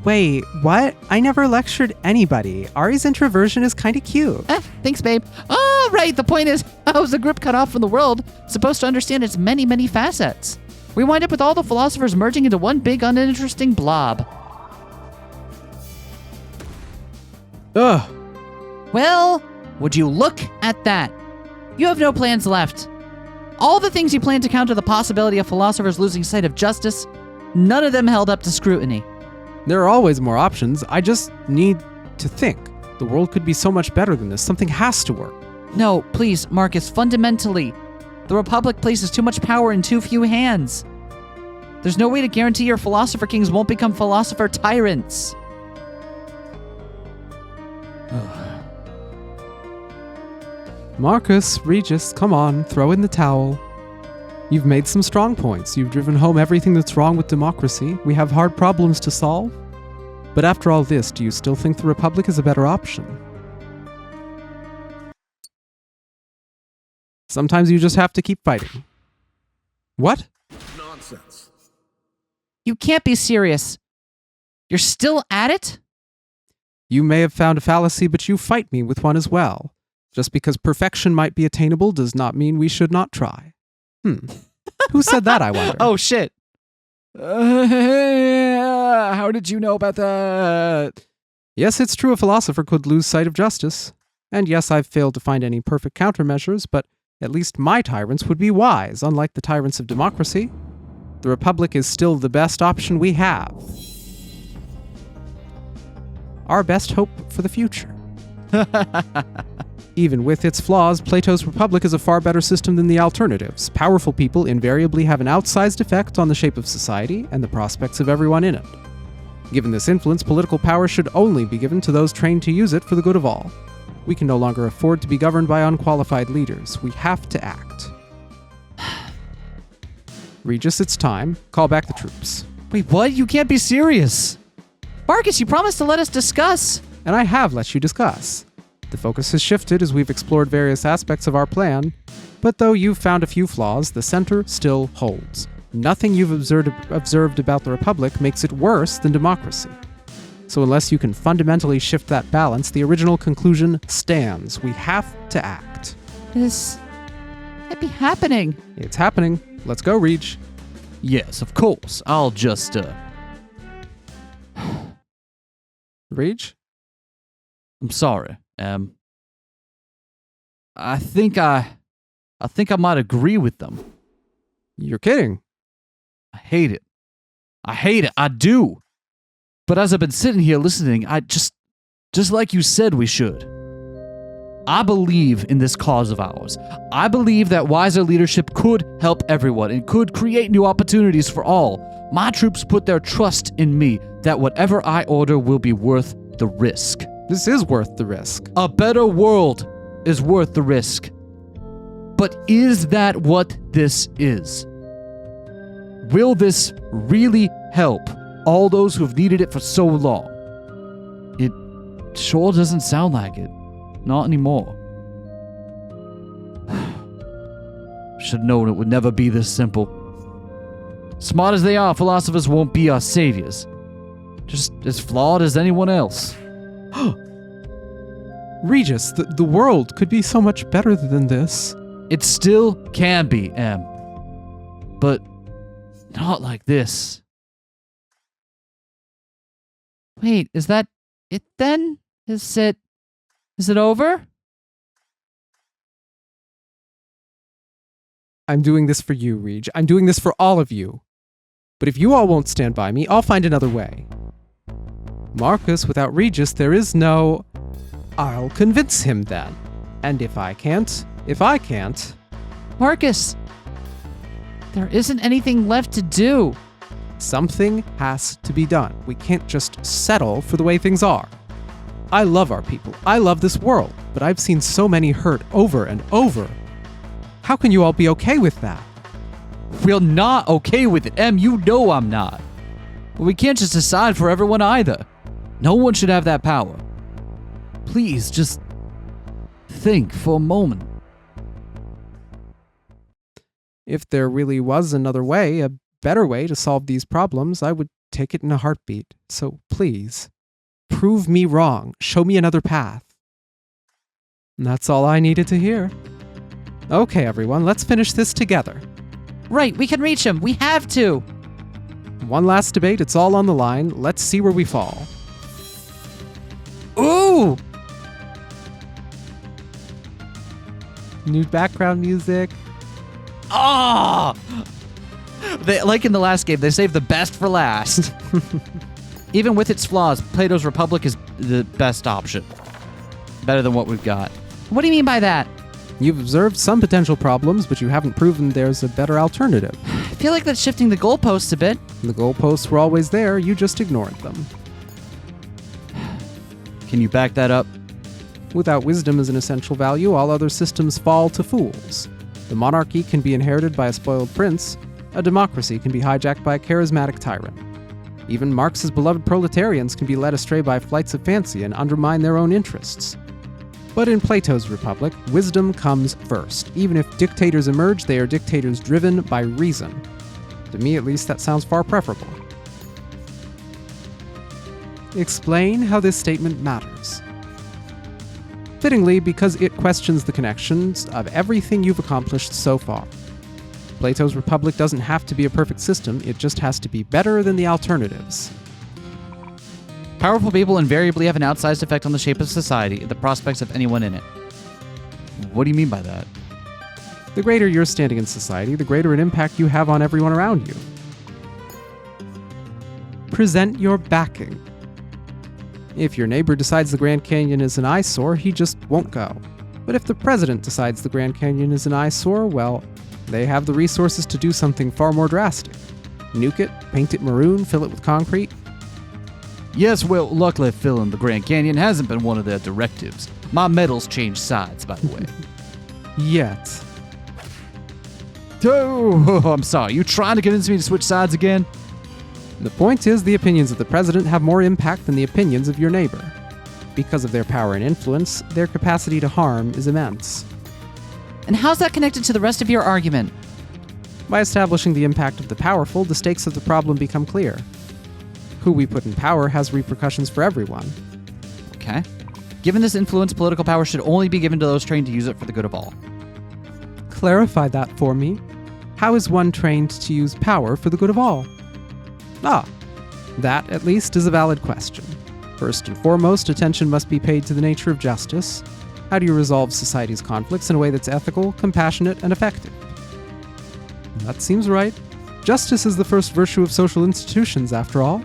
Wait, what? I never lectured anybody. Ari's introversion is kind of cute. Thanks, babe. Oh, right, the point is, how is the group cut off from the world supposed to understand its many, many facets? We wind up with all the philosophers merging into one big, uninteresting blob. Ugh. Well, would you look at that? You have no plans left. All the things you plan to counter the possibility of philosophers losing sight of justice, none of them held up to scrutiny. There are always more options. I just need to think. The world could be so much better than this. Something has to work. No, please, Marcus, fundamentally, the Republic places too much power in too few hands. There's no way to guarantee your philosopher kings won't become philosopher tyrants. Marcus, Regis, come on, throw in the towel. You've made some strong points. You've driven home everything that's wrong with democracy. We have hard problems to solve. But after all this, do you still think the Republic is a better option? Sometimes you just have to keep fighting. What? Nonsense. You can't be serious. You're still at it? You may have found a fallacy, but you fight me with one as well. Just because perfection might be attainable does not mean we should not try. Who said that, I wonder? Oh, shit. How did you know about that? Yes, it's true a philosopher could lose sight of justice. And yes, I've failed to find any perfect countermeasures, but at least my tyrants would be wise, unlike the tyrants of democracy. The Republic is still the best option we have. Our best hope for the future. Even with its flaws, Plato's Republic is a far better system than the alternatives. Powerful people invariably have an outsized effect on the shape of society and the prospects of everyone in it. Given this influence, political power should only be given to those trained to use it for the good of all. We can no longer afford to be governed by unqualified leaders. We have to act. Regis, it's time. Call back the troops. Wait, what? You can't be serious. Marcus, you promised to let us discuss. And I have let you discuss. The focus has shifted as we've explored various aspects of our plan, but though you've found a few flaws, the center still holds. Nothing you've observed about the Republic makes it worse than democracy. So unless you can fundamentally shift that balance, the original conclusion stands. We have to act. This might be happening. It's happening. Let's go, Reg. Yes, of course. I'll just, Reg? I'm sorry. I think I might agree with them. You're kidding. I hate it. I do. But as I've been sitting here listening, I just like you said we should. I believe in this cause of ours. I believe that wiser leadership could help everyone and could create new opportunities for all. My troops put their trust in me that whatever I order will be worth the risk. This is worth the risk. A better world is worth the risk. But is that what this is? Will this really help all those who have needed it for so long? It sure doesn't sound like it. Not anymore. Should have known it would never be this simple. Smart as they are, philosophers won't be our saviors. Just as flawed as anyone else. Regis, the world could be so much better than this. It still can be, Em. But not like this. Wait, is that it then? Is it over? I'm doing this for you, Reg. I'm doing this for all of you. But if you all won't stand by me, I'll find another way. Marcus, without Regis, there is no... I'll convince him then. And if I can't... Marcus, there isn't anything left to do. Something has to be done. We can't just settle for the way things are. I love our people. I love this world. But I've seen so many hurt over and over. How can you all be okay with that? We're not okay with it, Em. You know I'm not. But we can't just decide for everyone either. No one should have that power. Please, just think for a moment. If there really was another way, a better way to solve these problems, I would take it in a heartbeat. So please, prove me wrong. Show me another path. And that's all I needed to hear. Okay, everyone, let's finish this together. Right, we can reach him. We have to. One last debate, it's all on the line. Let's see where we fall. Ooh! New background music. Ah! Like in the last game, they saved the best for last. Even with its flaws, Plato's Republic is the best option. Better than what we've got. What do you mean by that? You've observed some potential problems, but you haven't proven there's a better alternative. I feel like that's shifting the goalposts a bit. The goalposts were always there, you just ignored them. Can you back that up? Without wisdom as an essential value, all other systems fall to fools. The monarchy can be inherited by a spoiled prince. A democracy can be hijacked by a charismatic tyrant. Even Marx's beloved proletarians can be led astray by flights of fancy and undermine their own interests. But in Plato's Republic, wisdom comes first. Even if dictators emerge, they are dictators driven by reason. To me, at least, that sounds far preferable. Explain how this statement matters. Fittingly, because it questions the connections of everything you've accomplished so far. Plato's Republic doesn't have to be a perfect system, it just has to be better than the alternatives. Powerful people invariably have an outsized effect on the shape of society and the prospects of anyone in it. What do you mean by that? The greater your standing in society, the greater an impact you have on everyone around you. Present your backing. If your neighbor decides the Grand Canyon is an eyesore, he just won't go. But if the president decides the Grand Canyon is an eyesore, well, they have the resources to do something far more drastic. Nuke it, paint it maroon, fill it with concrete. Yes, well, luckily filling the Grand Canyon hasn't been one of their directives. My medals changed sides, by the way. Yet. Oh, I'm sorry. You trying to convince me to switch sides again? The point is, the opinions of the president have more impact than the opinions of your neighbor. Because of their power and influence, their capacity to harm is immense. And how's that connected to the rest of your argument? By establishing the impact of the powerful, the stakes of the problem become clear. Who we put in power has repercussions for everyone. Okay. Given this influence, political power should only be given to those trained to use it for the good of all. Clarify that for me. How is one trained to use power for the good of all? That, at least, is a valid question. First and foremost, attention must be paid to the nature of justice. How do you resolve society's conflicts in a way that's ethical, compassionate, and effective? That seems right. Justice is the first virtue of social institutions, after all.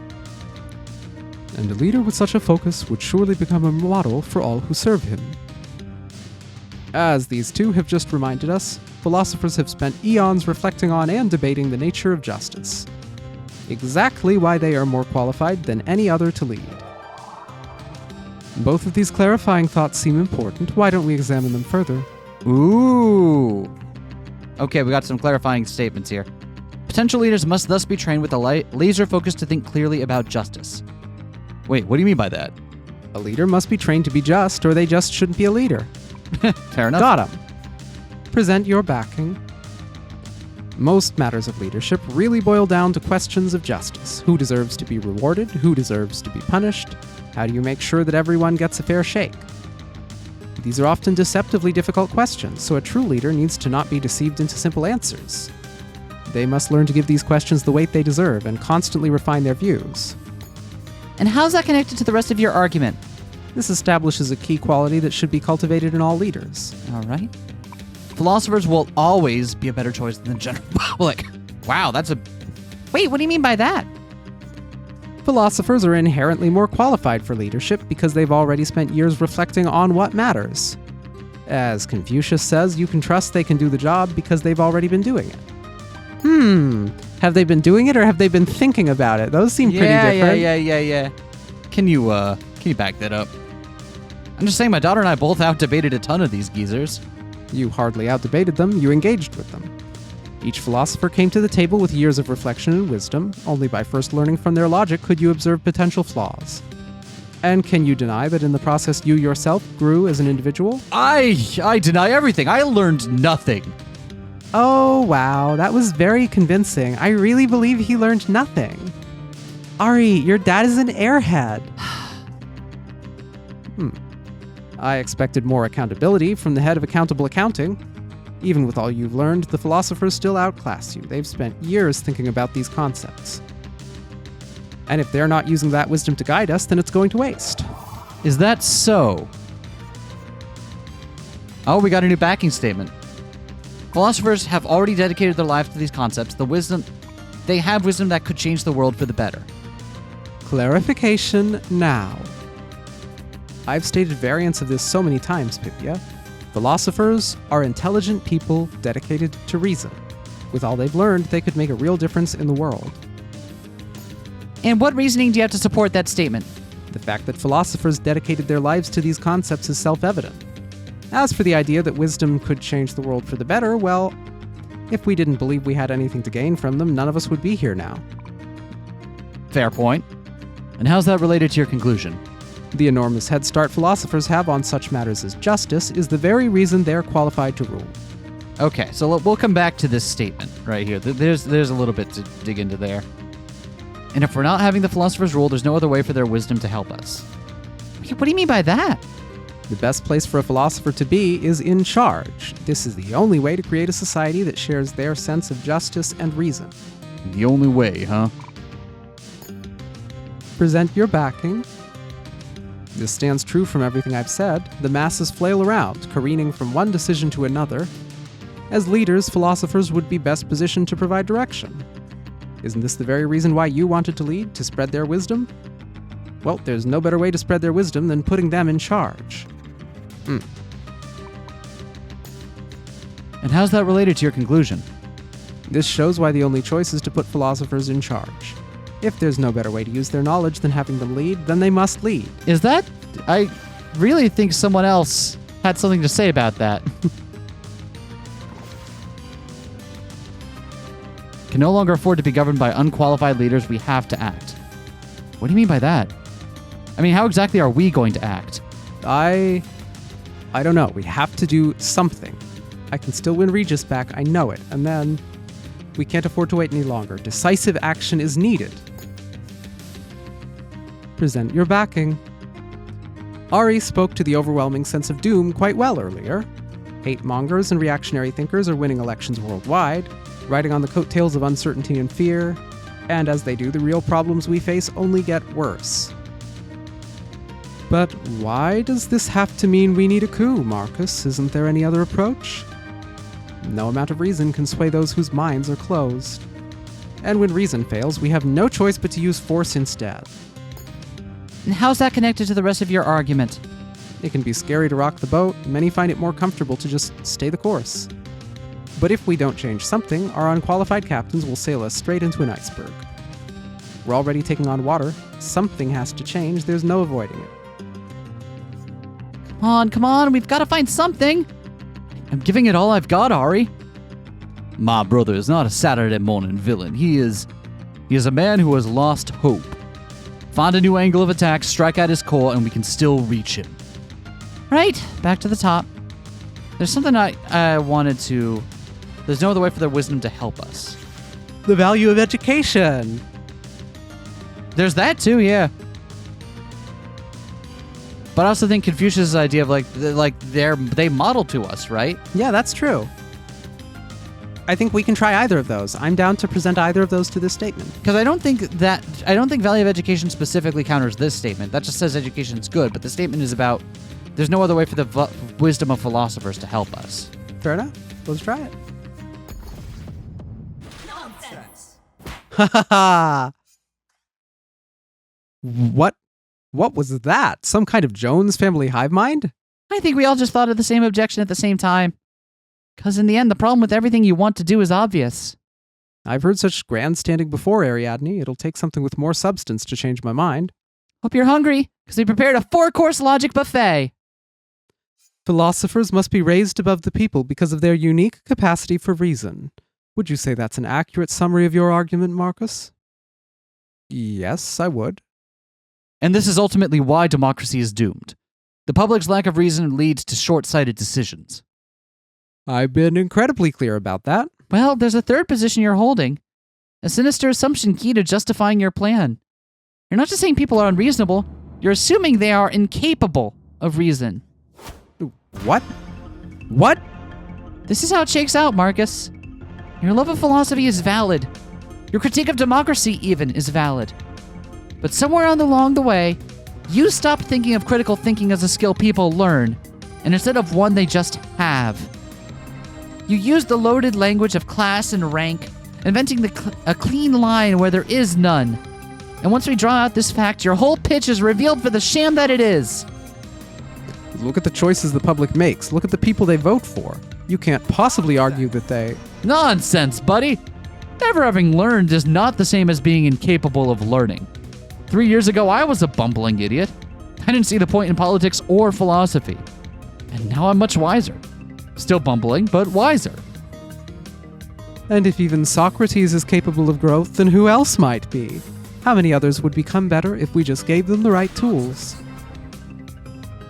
And a leader with such a focus would surely become a model for all who serve him. As these two have just reminded us, philosophers have spent eons reflecting on and debating the nature of justice. Exactly why they are more qualified than any other to lead. Both of these clarifying thoughts seem important. Why don't we examine them further? Ooh. Okay, we got some clarifying statements here. Potential leaders must thus be trained with a laser focus to think clearly about justice. Wait, what do you mean by that? A leader must be trained to be just, or they just shouldn't be a leader. Fair enough. Got 'em. Present your backing. Most matters of leadership really boil down to questions of justice. Who deserves to be rewarded? Who deserves to be punished? How do you make sure that everyone gets a fair shake? These are often deceptively difficult questions, so a true leader needs to not be deceived into simple answers. They must learn to give these questions the weight they deserve and constantly refine their views. And how's that connected to the rest of your argument? This establishes a key quality that should be cultivated in all leaders. All right. Philosophers will always be a better choice than the general public. Wow, that's a... Wait, what do you mean by that? Philosophers are inherently more qualified for leadership because they've already spent years reflecting on what matters. As Confucius says, you can trust they can do the job because they've already been doing it. Have they been doing it or have they been thinking about it? Those seem pretty different. Yeah. Can you back that up? I'm just saying my daughter and I both out-debated a ton of these geezers. You hardly out-debated them, you engaged with them. Each philosopher came to the table with years of reflection and wisdom. Only by first learning from their logic could you observe potential flaws. And can you deny that in the process you yourself grew as an individual? I deny everything. I learned nothing. Oh, wow, that was very convincing. I really believe he learned nothing. Ari, your dad is an airhead. I expected more accountability from the head of accountable accounting. Even with all you've learned, the philosophers still outclass you. They've spent years thinking about these concepts. And if they're not using that wisdom to guide us, then it's going to waste. Is that so? Oh, we got a new backing statement. Philosophers have already dedicated their lives to these concepts. They have wisdom that could change the world for the better. Clarification now. I've stated variants of this so many times, Pythia. Philosophers are intelligent people dedicated to reason. With all they've learned, they could make a real difference in the world. And what reasoning do you have to support that statement? The fact that philosophers dedicated their lives to these concepts is self-evident. As for the idea that wisdom could change the world for the better, well, if we didn't believe we had anything to gain from them, none of us would be here now. Fair point. And how's that related to your conclusion? The enormous head start philosophers have on such matters as justice is the very reason they're qualified to rule. Okay, so we'll come back to this statement right here. There's a little bit to dig into there. And if we're not having the philosophers rule, there's no other way for their wisdom to help us. What do you mean by that? The best place for a philosopher to be is in charge. This is the only way to create a society that shares their sense of justice and reason. The only way, huh? Present your backing. This stands true from everything I've said. The masses flail around, careening from one decision to another. As leaders, philosophers would be best positioned to provide direction. Isn't this the very reason why you wanted to lead, to spread their wisdom? Well, there's no better way to spread their wisdom than putting them in charge. And how's that related to your conclusion? This shows why the only choice is to put philosophers in charge. If there's no better way to use their knowledge than having them lead, then they must lead. Is that? I really think someone else had something to say about that. Can no longer afford to be governed by unqualified leaders. We have to act. What do you mean by that? I mean, how exactly are we going to act? I don't know. We have to do something. I can still win Regis back, I know it. And then we can't afford to wait any longer. Decisive action is needed. Present your backing. Ari spoke to the overwhelming sense of doom quite well earlier. Hate mongers and reactionary thinkers are winning elections worldwide, riding on the coattails of uncertainty and fear, and as they do, the real problems we face only get worse. But why does this have to mean we need a coup, Marcus? Isn't there any other approach? No amount of reason can sway those whose minds are closed. And when reason fails, we have no choice but to use force instead. And how's that connected to the rest of your argument? It can be scary to rock the boat. Many find it more comfortable to just stay the course. But if we don't change something, our unqualified captains will sail us straight into an iceberg. We're already taking on water. Something has to change. There's no avoiding it. Come on, we've got to find something. I'm giving it all I've got, Ari. My brother is not a Saturday morning villain. He is a man who has lost hope. Find a new angle of attack, strike at his core, and we can still reach him. Right, back to the top. There's something I wanted to... There's no other way for their wisdom to help us. The value of education. There's that too, yeah. But I also think Confucius' idea of they model to us, right? Yeah, that's true. I think we can try either of those. I'm down to present either of those to this statement. Because I don't think value of education specifically counters this statement. That just says education is good, but the statement is about there's no other way for the wisdom of philosophers to help us. Fair enough. Let's try it. Nonsense. Ha ha ha! What was that? Some kind of Jones family hive mind? I think we all just thought of the same objection at the same time. Because in the end, the problem with everything you want to do is obvious. I've heard such grandstanding before, Ariadne. It'll take something with more substance to change my mind. Hope you're hungry, because we prepared a 4-course logic buffet. Philosophers must be raised above the people because of their unique capacity for reason. Would you say that's an accurate summary of your argument, Marcus? Yes, I would. And this is ultimately why democracy is doomed. The public's lack of reason leads to short-sighted decisions. I've been incredibly clear about that. Well, there's a third position you're holding. A sinister assumption key to justifying your plan. You're not just saying people are unreasonable, you're assuming they are incapable of reason. What? What? This is how it shakes out, Marcus. Your love of philosophy is valid. Your critique of democracy, even, is valid. But somewhere along the way, you stopped thinking of critical thinking as a skill people learn, and instead of one they just have. You used the loaded language of class and rank, inventing a clean line where there is none. And once we draw out this fact, your whole pitch is revealed for the sham that it is. Look at the choices the public makes. Look at the people they vote for. You can't possibly argue that they... Nonsense, buddy! Never having learned is not the same as being incapable of learning. 3 years ago, I was a bumbling idiot. I didn't see the point in politics or philosophy. And now I'm much wiser. Still bumbling, but wiser. And if even Socrates is capable of growth, then who else might be? How many others would become better if we just gave them the right tools?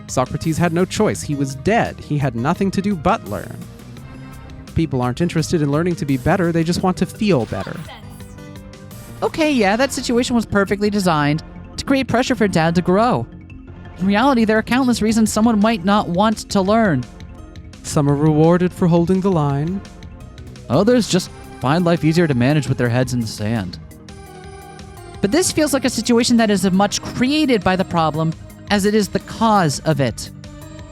Socrates had no choice. He was dead. He had nothing to do but learn. People aren't interested in learning to be better, they just want to feel better. Okay, yeah, that situation was perfectly designed to create pressure for Dad to grow. In reality, there are countless reasons someone might not want to learn. Some are rewarded for holding the line. Others just find life easier to manage with their heads in the sand. But this feels like a situation that is as much created by the problem as it is the cause of it.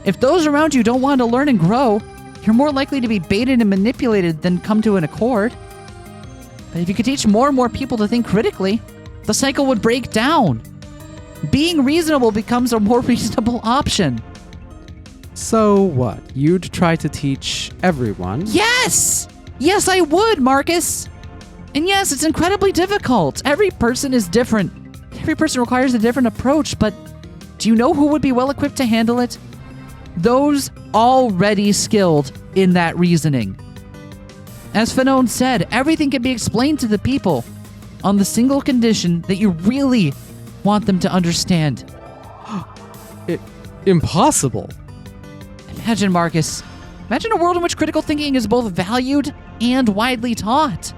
If those around you don't want to learn and grow, you're more likely to be baited and manipulated than come to an accord. But if you could teach more and more people to think critically, the cycle would break down. Being reasonable becomes a more reasonable option. So what? You'd try to teach everyone? Yes! Yes, I would, Marcus! And yes, it's incredibly difficult. Every person is different. Every person requires a different approach, but do you know who would be well equipped to handle it? Those already skilled in that reasoning. As Fanon said, everything can be explained to the people on the single condition that you really want them to understand. Impossible. Imagine, Marcus. Imagine a world in which critical thinking is both valued and widely taught.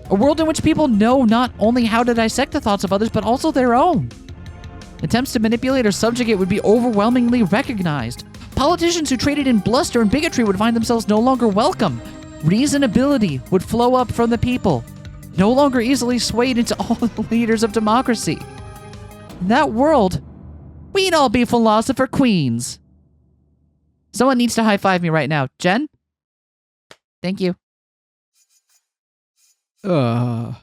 A world in which people know not only how to dissect the thoughts of others, but also their own. Attempts to manipulate or subjugate would be overwhelmingly recognized. Politicians who traded in bluster and bigotry would find themselves no longer welcome. Reasonability would flow up from the people, no longer easily swayed into all the leaders of democracy. In that world, we'd all be philosopher queens. Someone needs to high-five me right now. Jen? Thank you. Very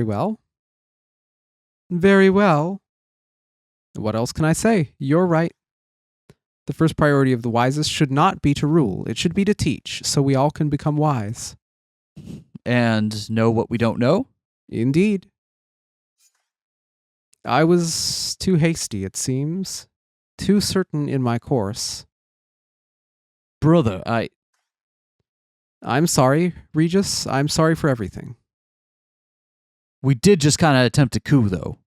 well. Very well. What else can I say? You're right. The first priority of the wisest should not be to rule. It should be to teach, so we all can become wise. And know what we don't know? Indeed. I was too hasty, it seems. Too certain in my course. Brother, I'm sorry, Regis. I'm sorry for everything. We did just kind of attempt a coup, though.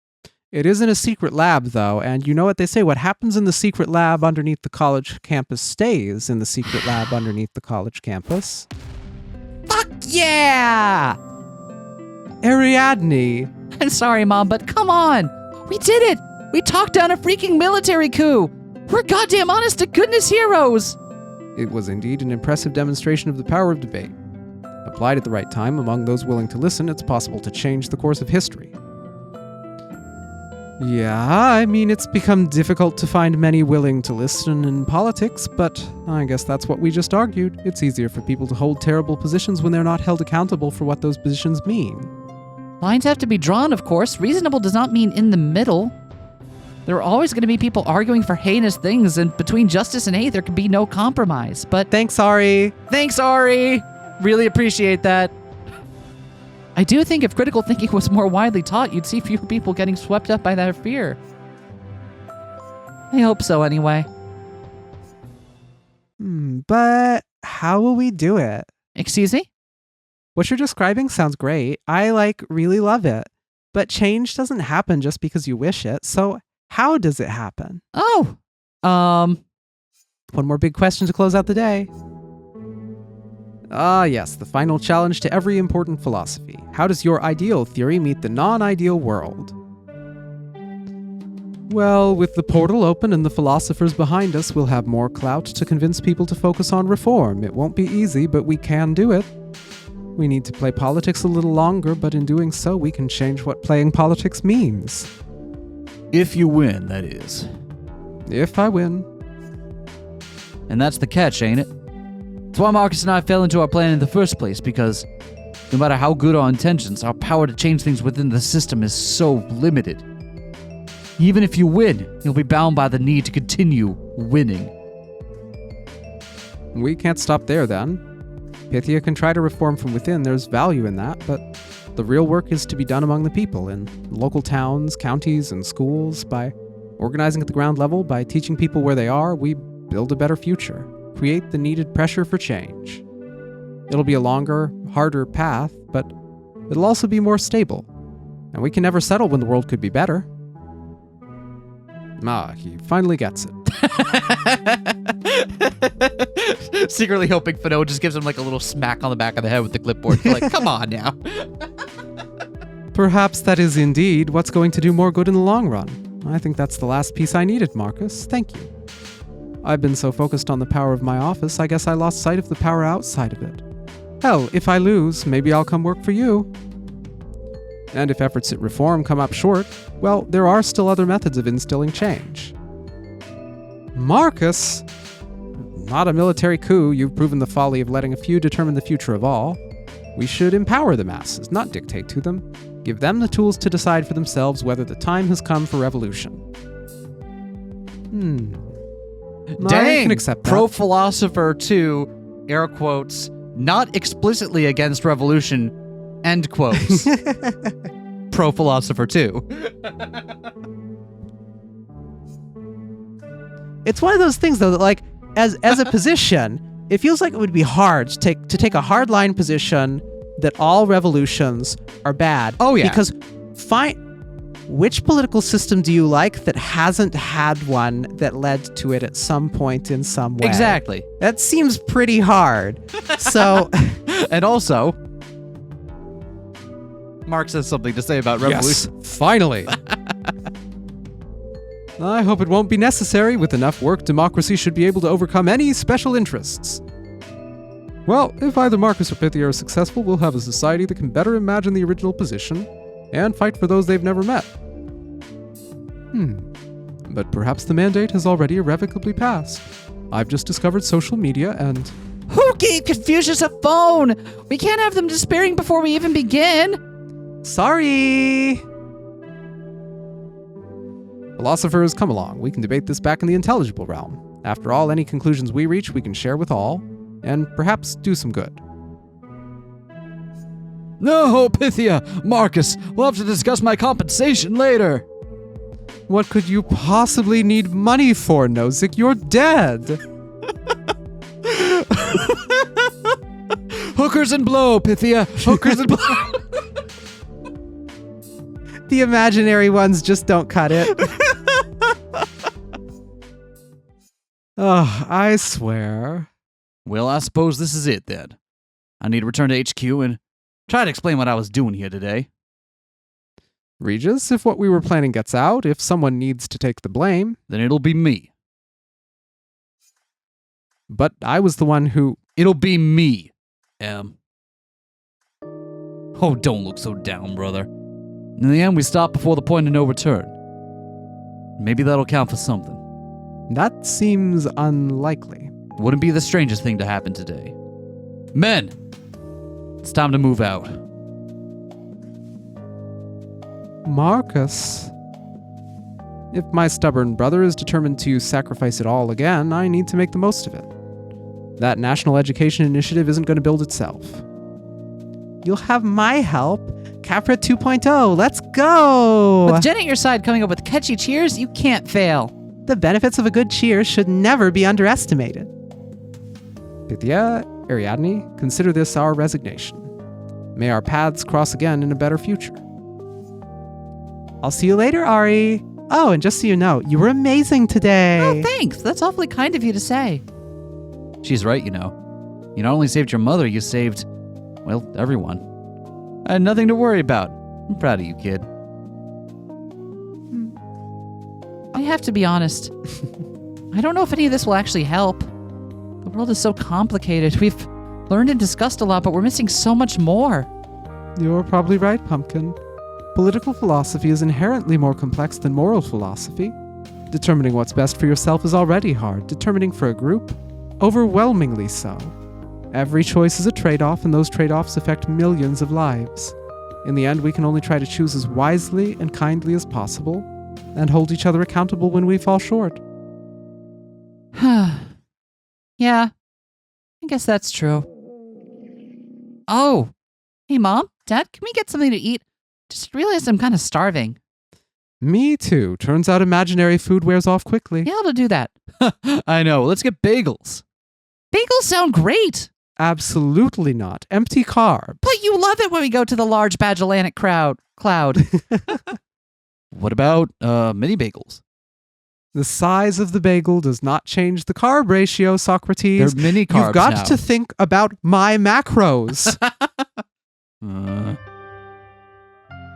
It isn't a secret lab, though, and you know what they say, what happens in the secret lab underneath the college campus stays in the secret lab underneath the college campus. Fuck yeah! Ariadne! I'm sorry, Mom, but come on! We did it! We talked down a freaking military coup! We're goddamn honest-to-goodness heroes! It was indeed an impressive demonstration of the power of debate. Applied at the right time among those willing to listen, it's possible to change the course of history. Yeah, I mean, it's become difficult to find many willing to listen in politics, but I guess that's what we just argued. It's easier for people to hold terrible positions when they're not held accountable for what those positions mean. Lines have to be drawn, of course. Reasonable does not mean in the middle. There are always going to be people arguing for heinous things, and between justice and hate, there can be no compromise. But Thanks, Ari. thanks, Ari. Really appreciate that. I do think if critical thinking was more widely taught, you'd see fewer people getting swept up by that fear. I hope so, anyway. But how will we do it? Excuse me? What you're describing sounds great. I really love it. But change doesn't happen just because you wish it. So how does it happen? Oh, One more big question to close out the day. Ah, yes, the final challenge to every important philosophy. How does your ideal theory meet the non-ideal world? Well, with the portal open and the philosophers behind us, we'll have more clout to convince people to focus on reform. It won't be easy, but we can do it. We need to play politics a little longer, but in doing so, we can change what playing politics means. If you win, that is. If I win. And that's the catch, ain't it? That's why Marcus and I fell into our plan in the first place, because no matter how good our intentions, our power to change things within the system is so limited. Even if you win, you'll be bound by the need to continue winning. We can't stop there then. Pythia can try to reform from within, there's value in that, but the real work is to be done among the people in local towns, counties, and schools. By organizing at the ground level, by teaching people where they are, we build a better future, create the needed pressure for change. It'll be a longer, harder path, but it'll also be more stable, and we can never settle when the world could be better. Ah, he finally gets it. Secretly hoping Fino just gives him like a little smack on the back of the head with the clipboard. Like, come on now. Perhaps that is indeed what's going to do more good in the long run. I think that's the last piece I needed, Marcus. Thank you. I've been so focused on the power of my office, I guess I lost sight of the power outside of it. Hell, if I lose, maybe I'll come work for you. And if efforts at reform come up short, well, there are still other methods of instilling change. Marcus! Not a military coup, you've proven the folly of letting a few determine the future of all. We should empower the masses, not dictate to them. Give them the tools to decide for themselves whether the time has come for revolution. I Dang! can accept that. Pro Philosopher 2, air quotes, not explicitly against revolution, end quotes. Pro Philosopher 2. It's one of those things, though, that, like, as a position, it feels like it would be hard to take a hardline position that all revolutions are bad. Oh, yeah. Because which political system do you like that hasn't had one that led to it at some point in some way? Exactly. That seems pretty hard. So, And also, Mark has something to say about revolution. Yes, finally. I hope it won't be necessary. With enough work, democracy should be able to overcome any special interests. Well, if either Marcus or Pythia are successful, we'll have a society that can better imagine the original position and fight for those they've never met. But perhaps the mandate has already irrevocably passed. I've just discovered social media and... Who gave Confucius a phone? We can't have them despairing before we even begin. sorry. Philosophers, come along. We can debate this back in the intelligible realm. After all, any conclusions we reach, we can share with all, and perhaps do some good. No, Pythia, Marcus, we'll have to discuss my compensation later. What could you possibly need money for, Nozick? You're dead! Hookers and blow, Pythia, hookers and blow. The imaginary ones just don't cut it. Oh, I swear. Well, I suppose this is it then. I need to return to HQ and try to explain what I was doing here today. Regis, if what we were planning gets out, if someone needs to take the blame... Then it'll be me. But I was the one who... It'll be me, Em. Oh, don't look so down, brother. In the end, we stopped before the point of no return. Maybe that'll count for something. That seems unlikely. Wouldn't be the strangest thing to happen today. Men! It's time to move out. Marcus. If my stubborn brother is determined to sacrifice it all again, I need to make the most of it. That national education initiative isn't going to build itself. You'll have my help. Capra 2.0, let's go! With Jen at your side coming up with catchy cheers, you can't fail. The benefits of a good cheer should never be underestimated. Pythia, Ariadne, consider this our resignation. May our paths cross again in a better future. I'll see you later, Ari. Oh, and just so you know, you were amazing today. Oh, thanks. That's awfully kind of you to say. She's right, you know. You not only saved your mother, you saved, well, everyone. I had nothing to worry about. I'm proud of you, kid. I have to be honest. I don't know if any of this will actually help. The world is so complicated. We've learned and discussed a lot, but we're missing so much more. You're probably right, Pumpkin. Political philosophy is inherently more complex than moral philosophy. Determining what's best for yourself is already hard. Determining for a group, overwhelmingly so. Every choice is a trade-off, and those trade-offs affect millions of lives. In the end, we can only try to choose as wisely and kindly as possible, and hold each other accountable when we fall short. Yeah, I guess that's true. Oh, hey Mom, Dad, can we get something to eat? Just realized I'm kind of starving. Me too. Turns out imaginary food wears off quickly. Yeah, I'll do that. I know. Let's get bagels. Bagels sound great, Absolutely not. Empty carb. but you love it when we go to the large Bagelanic cloud. What about mini bagels? The size of the bagel does not change the carb ratio, They're Socrates. mini carbs You've got now. to think about my macros.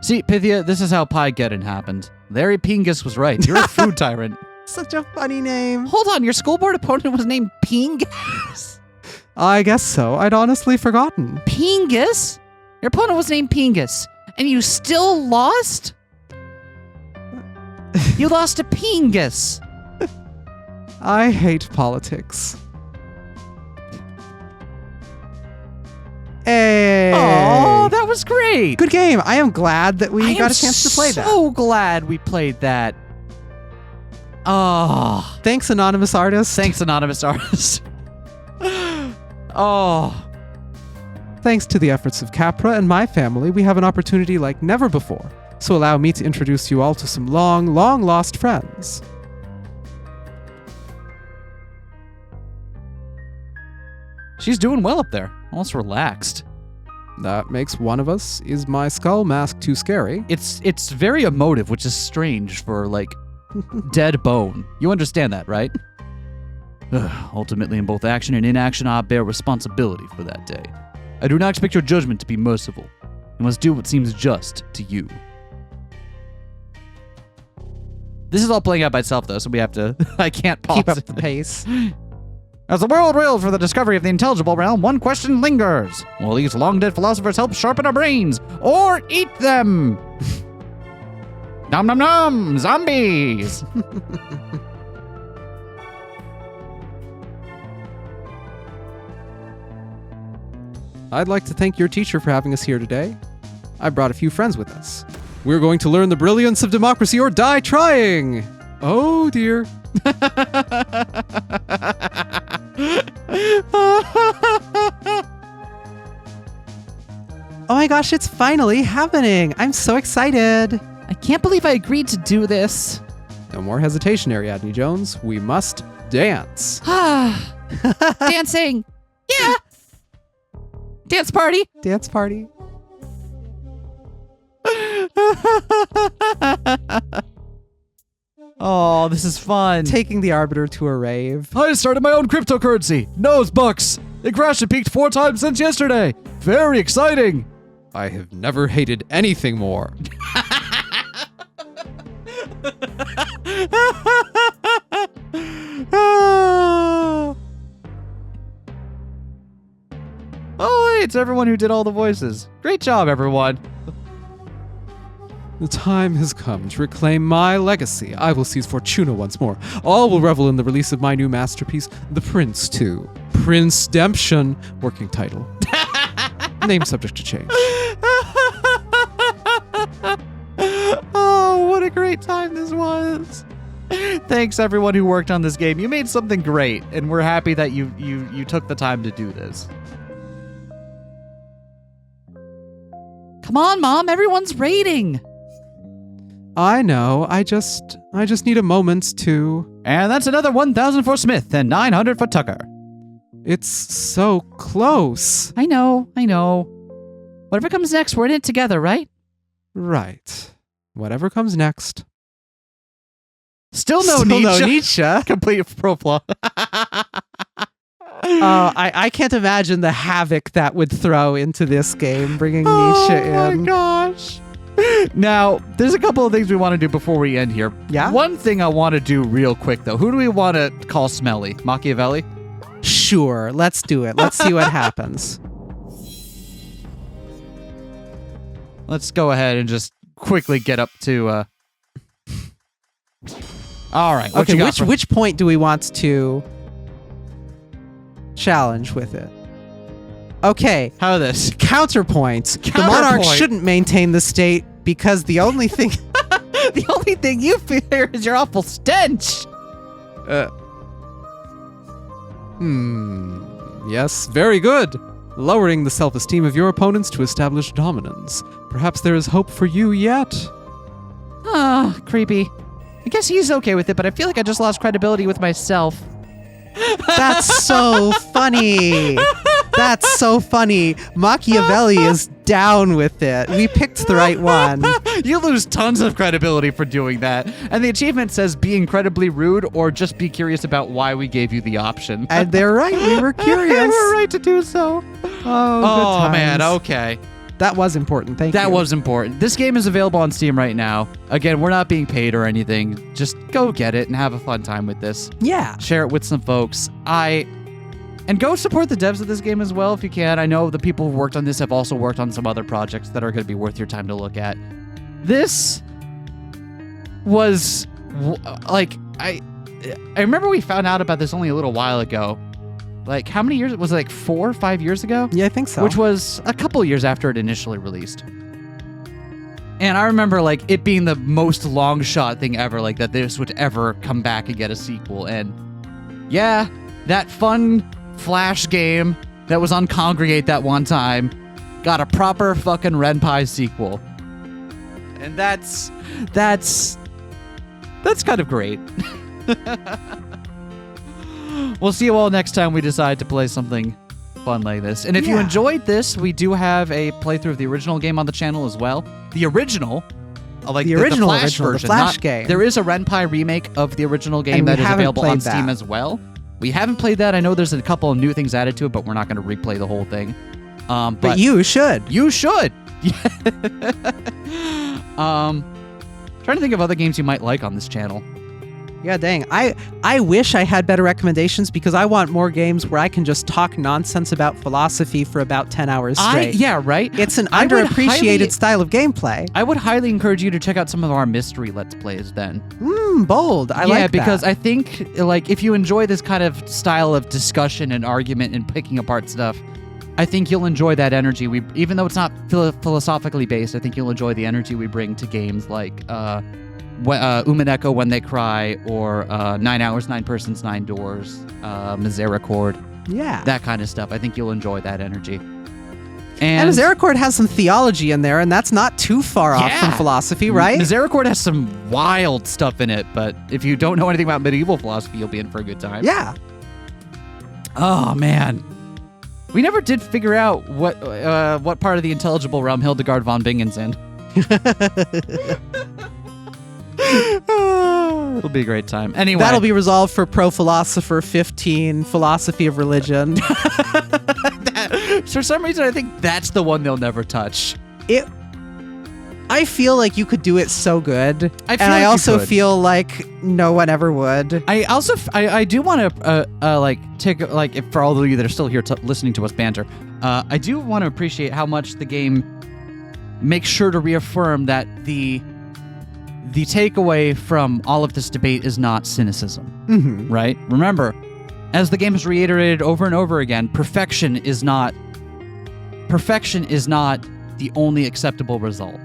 See, Pythia, this is how Pie-Geddon happened. Larry Pingus was right. You're a food tyrant. Such a funny name. Hold on, your school board opponent was named Pingus? I guess so. I'd honestly forgotten. Pingus? Your opponent was named Pingus, and you still lost? You lost to Pingus. I hate politics. Hey. Oh, that was great. Good game. I am glad that we got a chance to play that. So glad we played that. Oh, Thanks, anonymous artist. Thanks, anonymous artist. oh. Thanks to the efforts of Capra and my family, we have an opportunity like never before. So allow me to introduce you all to some long, long lost friends. She's doing well up there. Almost relaxed. That makes one of us. Is my skull mask too scary? It's very emotive, which is strange for, like, dead bone. You understand that, right? Ultimately, in both action and inaction, I bear responsibility for that day. I do not expect your judgment to be merciful. You must do what seems just to you. This is all playing out by itself, though, so we have to... I can't pause Keep up it. the pace. As the world reels for the discovery of the intelligible realm, one question lingers. Will these long-dead philosophers help sharpen our brains, or eat them? Nom nom nom! Zombies! I'd like to thank your teacher for having us here today. I brought a few friends with us. We're going to learn the brilliance of democracy or die trying! Oh dear. Oh my gosh, it's finally happening. I'm so excited. I can't believe I agreed to do this. No more hesitation, Ariadne Jones. We must dance. Dancing. Yeah. Dance party. Dance party. Oh, this is fun. Taking the Arbiter to a rave. I started my own cryptocurrency. Nose bucks. It crashed and peaked 4 times since yesterday. Very exciting. I have never hated anything more. Oh, hey, it's everyone who did all the voices. Great job, everyone. The time has come to reclaim my legacy. I will seize Fortuna once more. All will revel in the release of my new masterpiece, The Prince 2. Prince Demption, working title. Name subject to change. great time this was. Thanks everyone who worked on this game. You made something great, and we're happy that you took the time to do this. Come on, Mom. Everyone's raiding. I know. I just need a moment to. And that's another 1,000 for Smith and 900 for Tucker. It's so close. I know. Whatever comes next, we're in it together, right? Right. Whatever comes next. Still no Nietzsche. Complete pro flaw. I can't imagine the havoc that would throw into this game, bringing Nietzsche in. Oh my gosh. Now, there's a couple of things we want to do before we end here. Yeah? One thing I want to do real quick, though. Who do we want to call smelly? Machiavelli? Sure, let's do it. Let's see what happens. Let's go ahead and just quickly get up to... All right. What Okay, you got which point do we want to challenge with it? Okay, How this? counterpoint. The monarch Counterpoint. shouldn't maintain the state because the only thing... The only thing you fear is your awful stench. Yes, very good. Lowering the self-esteem of your opponents to establish dominance. Perhaps there is hope for you yet. Ah, creepy. I guess he's okay with it, but I feel like I just lost credibility with myself. That's so funny. That's so funny. Machiavelli is down with it. We picked the right one. You lose tons of credibility for doing that. And the achievement says be incredibly rude or just be curious about why we gave you the option. And they're right. We were curious. We're right to do so. Oh, good Man, times. okay. That was important. Thank you. That was important. This game is available on Steam right now. Again, we're not being paid or anything. Just go get it and have a fun time with this. Yeah. Share it with some folks. And go support the devs of this game as well if you can. I know the people who worked on this have also worked on some other projects that are going to be worth your time to look at. This was I remember we found out about this only a little while ago. Like, how many years? Was it like 4 or 5 years ago? Yeah, I think so. Which was a couple years after it initially released. And I remember, like, it being the most long shot thing ever, like, that this would ever come back and get a sequel. And yeah, that fun Flash game that was on Congregate that one time got a proper fucking Renpai sequel. And that's kind of great. We'll see you all next time we decide to play something fun like this. And if you enjoyed this, we do have a playthrough of the original game on the channel as well. The original, like The the original Flash original, the version. Flash game. There is a Renpai remake of the original game And we that is haven't available on played Steam that. as well. We haven't played that. I know there's a couple of new things added to it, but we're not going to replay the whole thing. But you should. You should. Trying to think of other games you might like on this channel. Yeah, dang. I wish I had better recommendations because I want more games where I can just talk nonsense about philosophy for about 10 hours straight. Yeah, right? It's an I would underappreciated highly- style of gameplay. I would highly encourage you to check out some of our mystery Let's Plays then. Bold. I like Yeah, that. because I think, like, if you enjoy this kind of style of discussion and argument and picking apart stuff, I think you'll enjoy that energy. Even though it's not philosophically based, I think you'll enjoy the energy we bring to games like Umineko When They Cry, or 9 Hours, 9 Persons, 9 Doors, Misericord, yeah. that kind of stuff. I think you'll enjoy that energy. And Misericord has some theology in there, and that's not too far off from philosophy, right? Misericord has some wild stuff in it, but if you don't know anything about medieval philosophy, you'll be in for a good time. Yeah. Oh, man. We never did figure out what part of the intelligible realm Hildegard von Bingen's in. It'll be a great time. Anyway. That'll be resolved for Pro Philosopher 15, Philosophy of Religion. For some reason, I think that's the one they'll never touch. I feel like you could do it so good. I also feel like no one ever would. I do want to take if for all of you that are still here listening to us banter, I do want to appreciate how much the game makes sure to reaffirm that the takeaway from all of this debate is not cynicism, right? Remember, as the game has reiterated over and over again, perfection is not the only acceptable result.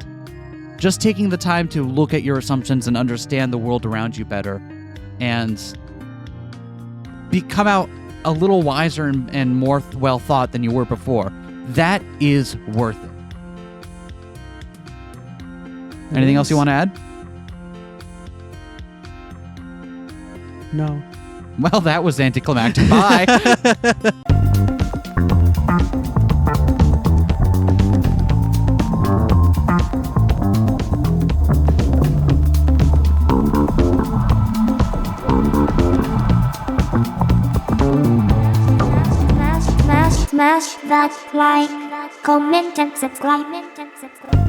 just taking the time to look at your assumptions and understand the world around you better and come out a little wiser and more well thought than you were before, that is worth it. Anything else you want to add? No. Well, that was anticlimactic. Bye. Smash that like, comment and subscribe.